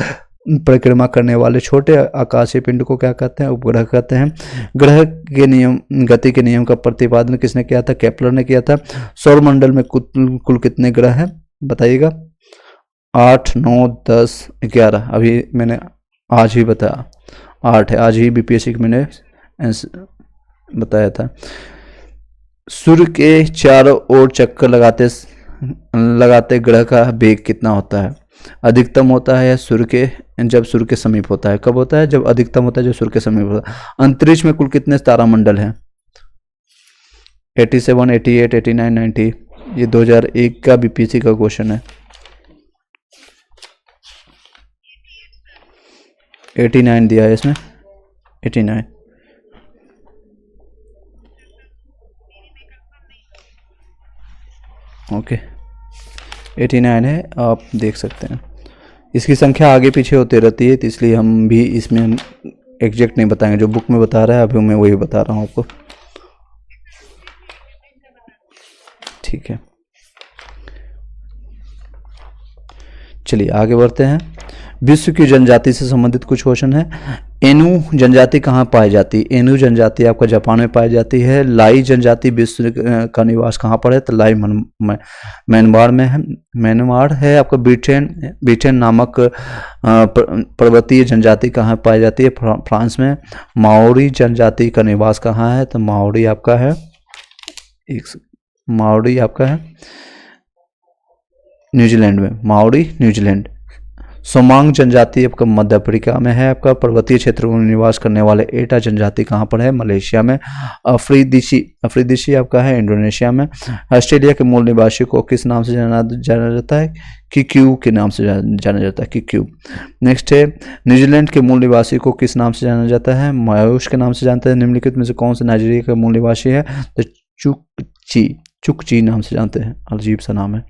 परिक्रमा करने वाले छोटे आकाशीय पिंड को क्या कहते हैं, उपग्रह कहते हैं। ग्रह के नियम, गति के नियम का प्रतिपादन किसने किया था, केपलर ने किया था। सौरमंडल में कुल कितने ग्रह हैं बताइएगा, 8, 9, 10, 11। अभी मैंने आज ही बताया 8 है, आज ही बीपीएससी के मैंने बताया था। सूर्य के चारों ओर चक्कर लगाते ग्रह का वेग कितना होता है, अधिकतम होता है या जब सूर्य के समीप होता है, कब होता है, जब अधिकतम होता है, जब सूर्य के समीप होता है। अंतरिक्ष में कुल कितने तारामंडल हैं, 87, 88, 89, 90। ये 2001 का बीपीएससी का क्वेश्चन है। 89 दिया है इसमें, 89। ओके 89 है, आप देख सकते हैं। इसकी संख्या आगे पीछे होती रहती है, तो इसलिए हम भी इसमें एग्जैक्ट नहीं बताएंगे, जो बुक में बता रहा है अभी मैं वही बता रहा हूँ आपको। ठीक है, चलिए आगे बढ़ते हैं। विश्व की जनजाति से संबंधित कुछ क्वेश्चन है। एनु जनजाति कहाँ पाई जाती है, एनु जनजाति आपका जापान में पाई जाती है। लाई जनजाति विश्व का निवास कहाँ पर है, तो लाई म्यांमार में है, म्यांमार है आपका। ब्रिटेन नामक पर्वतीय जनजाति कहाँ पाई जाती है, फ्रांस में। माओरी जनजाति का निवास कहाँ है, तो माओरी आपका है न्यूजीलैंड में, माओरी न्यूजीलैंड। सोमांग जनजाति आपका मध्य अफ्रीका में है आपका। पर्वतीय क्षेत्रों में निवास करने वाले एटा जनजाति कहाँ पर है, मलेशिया में। अफ्रीदिशी आपका है इंडोनेशिया में। ऑस्ट्रेलिया के मूल निवासी को किस नाम से जाना जाता है, किक्यू के नाम से जाना जाता है, किक्यू। नेक्स्ट है, न्यूजीलैंड के मूल निवासी को किस नाम से जाना जाता है, मायूस के नाम से जानते हैं। निम्नलिखित में से कौन सा नाइजीरिया का मूल निवासी है, तो चुकची नाम से जानते हैं, अजीब सा नाम है।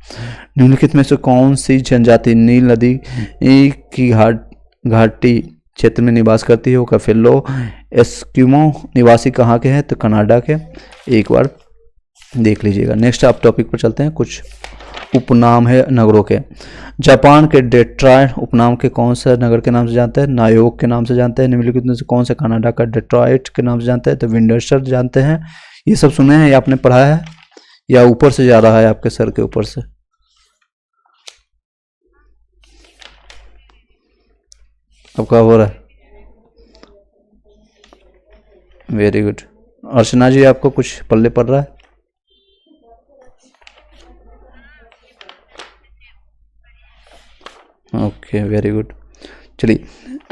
निम्नलिखित में से कौन सी जनजाति नील नदी की घाटी क्षेत्र में निवास करती है, कफेलो। एस्किमो निवासी कहाँ के हैं, तो कनाडा के। एक बार देख लीजिएगा। नेक्स्ट आप टॉपिक पर चलते हैं। कुछ उपनाम है नगरों के। जापान के डेट्रॉयट उपनाम के कौन सा नगर के नाम से जानते हैं, नायोक के नाम से जानते हैं। निम्नलिखित में से कौन सा कनाडा का डेट्रॉयट के नाम से जानते हैं, तो विंडसर जानते हैं। ये सब सुने हैं या आपने पढ़ा है, या ऊपर से जा रहा है आपके सर के ऊपर से, आपका हो रहा है। Very good. अर्चना जी आपको कुछ पल्ले पड़ रहा है, ओके वेरी गुड। चलिए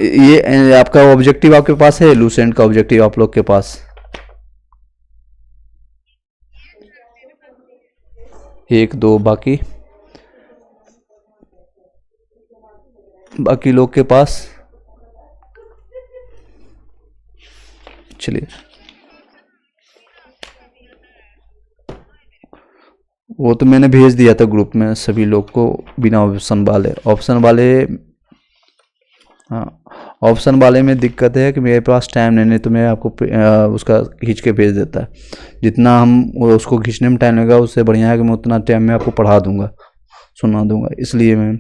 ये आपका ऑब्जेक्टिव आपके पास है, लूसेंट का ऑब्जेक्टिव आप लोग के पास, 1, 2 बाकी लोग के पास। चलिए वो तो मैंने भेज दिया था ग्रुप में सभी लोग को, बिना ऑप्शन वाले। हाँ, ऑप्शन वाले में दिक्कत है कि मेरे पास टाइम नहीं तो मैं आपको उसका खींच के भेज देता है। जितना हम उसको खींचने में टाइम लगेगा उससे बढ़िया है कि मैं उतना टाइम में आपको पढ़ा दूंगा, सुना दूंगा। इसलिए मैं,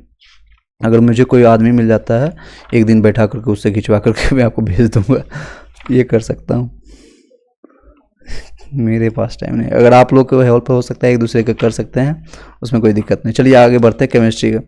अगर मुझे कोई आदमी मिल जाता है एक दिन बैठा करके उससे खिंचवा करके मैं आपको भेज दूंगा, ये कर सकता हूँ। मेरे पास टाइम नहीं। अगर आप लोग को हेल्प हो सकता है, एक दूसरे का कर सकते हैं, उसमें कोई दिक्कत नहीं। चलिए आगे बढ़ते हैं। केमिस्ट्री का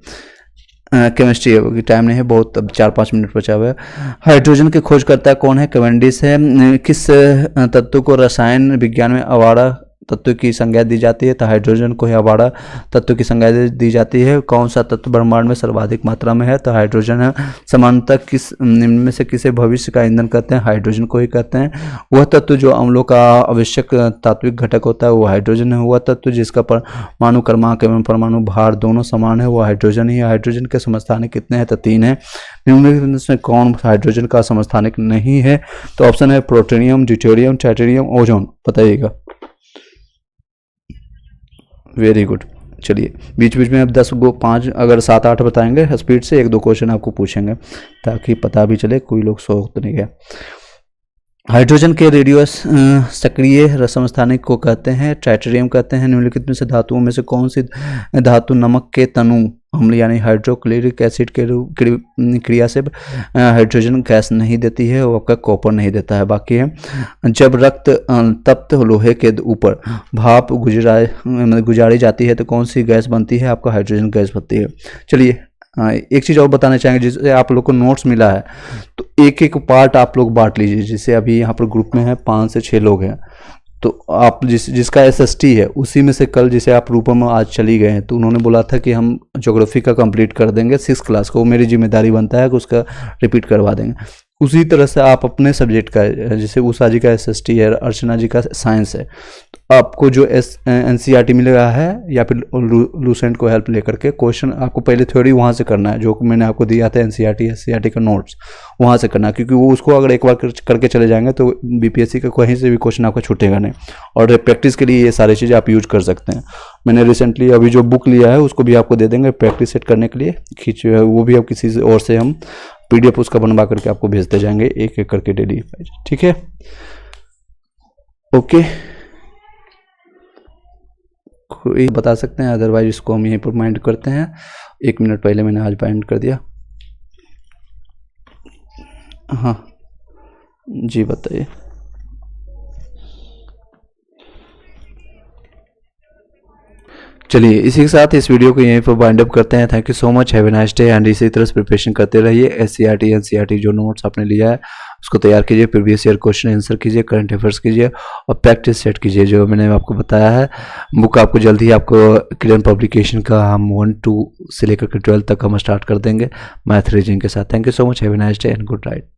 केमिस्ट्री है, क्योंकि टाइम नहीं है बहुत, अब 4-5 मिनट बचा हुआ है। हाइड्रोजन की खोज करता कौन है? कैवेंडिश है। किस तत्व को रसायन विज्ञान में अवाड़ा तत्व की संज्ञा दी जाती है? तो हाइड्रोजन को ही अवाड़ा तत्व की संज्ञा दी जाती है। कौन सा तत्व ब्रह्मांड में सर्वाधिक मात्रा में है? तो हाइड्रोजन है। समानतः किस निम्न में से किसे भविष्य का ईंधन कहते हैं? हाइड्रोजन को ही कहते हैं। वह तत्व जो अम्लों का आवश्यक तात्विक घटक होता है वो हाइड्रोजन है। वह तत्व जिसका परमाणु क्रमांक एवं परमाणु भार दोनों समान है वो हाइड्रोजन ही है। हाइड्रोजन के समस्थानिक कितने हैं? तो 3 है। निम्नलिखित में कौन हाइड्रोजन का समस्थानिक नहीं है? तो ऑप्शन है प्लूटोनियम, ड्यूटेरियम, ट्राइटेरियम, ओजोन। बताइएगा। Very good. चलिए बीच बीच में अब 10 गो 5 अगर 7-8 बताएंगे स्पीड से, 1-2 क्वेश्चन आपको पूछेंगे ताकि पता भी चले, कोई लोग सो तो नहीं गया। हाइड्रोजन के रेडियो सक्रिय समस्थानिक को कहते हैं ट्राइटेरियम कहते हैं। निम्नलिखित में से धातुओं में से कौन सी धातु नमक के तनु अम्ल यानी हाइड्रोक्लोरिक एसिड के क्रिया से हाइड्रोजन गैस नहीं देती है, वो आपका कॉपर नहीं देता है। बाकी है जब रक्त तप्त लोहे के ऊपर भाप गुजारी जाती है तो कौन सी गैस बनती है? आपका हाइड्रोजन गैस बनती है। चलिए एक चीज़ और बताना चाहेंगे, जिससे आप लोग को नोट्स मिला है तो एक एक पार्ट आप लोग बांट लीजिए। जैसे अभी यहाँ पर ग्रुप में है 5 से 6 लोग हैं, तो आप जिसका एसएसटी है उसी में से कल जैसे आप रूपम में आज चली गए हैं तो उन्होंने बोला था कि हम ज्योग्राफी का कंप्लीट कर देंगे 6 क्लास को, वो मेरी जिम्मेदारी बनता है कि उसका रिपीट करवा देंगे। उसी तरह से आप अपने सब्जेक्ट का, जैसे उषा जी का एसएसटी है, अर्चना जी का साइंस है, तो आपको जो एनसीईआरटी मिल रहा है या फिर लूसेंट को हेल्प लेकर के क्वेश्चन आपको पहले थ्योरी वहाँ से करना है, जो मैंने आपको दिया था एनसीईआरटी का नोट्स वहाँ से करना है, क्योंकि वो उसको अगर एक बार करके चले जाएंगे तो बीपीएससी का कहीं से भी क्वेश्चन आपका छूटेगा नहीं। और प्रैक्टिस के लिए ये सारी चीज़ें आप यूज कर सकते हैं। मैंने रिसेंटली अभी जो बुक लिया है उसको भी आपको दे देंगे प्रैक्टिस सेट करने के लिए, वो भी आप किसी और से हम पीडीएफ उसका बनवा करके आपको भेजते जाएंगे एक एक करके डेली। ठीक है, ओके। कोई बता सकते हैं? अदरवाइज इसको हम यहीं पर माइंड करते हैं। 1 मिनट पहले मैंने आज बाइंड कर दिया। हाँ जी बताइए। चलिए इसी के साथ इस वीडियो को यहीं पर बाइंड अप करते हैं। Thank you so much, have a nice day. And इसी तरह से प्रिपरेशन करते रहिए। एससीईआरटी एनसीईआरटी जो नोट्स आपने लिया है उसको तैयार कीजिए, प्रीवियस ईयर क्वेश्चन आंसर कीजिए, करंट अफेयर्स कीजिए और प्रैक्टिस सेट कीजिए जो मैंने आपको बताया है। बुक आपको जल्द ही आपको किरण पब्लिकेशन का हम 1-2 से लेकर के 12 तक हम स्टार्ट कर देंगे मैथ रीजनिंग के साथ। Thank you so much, have a nice day and good night.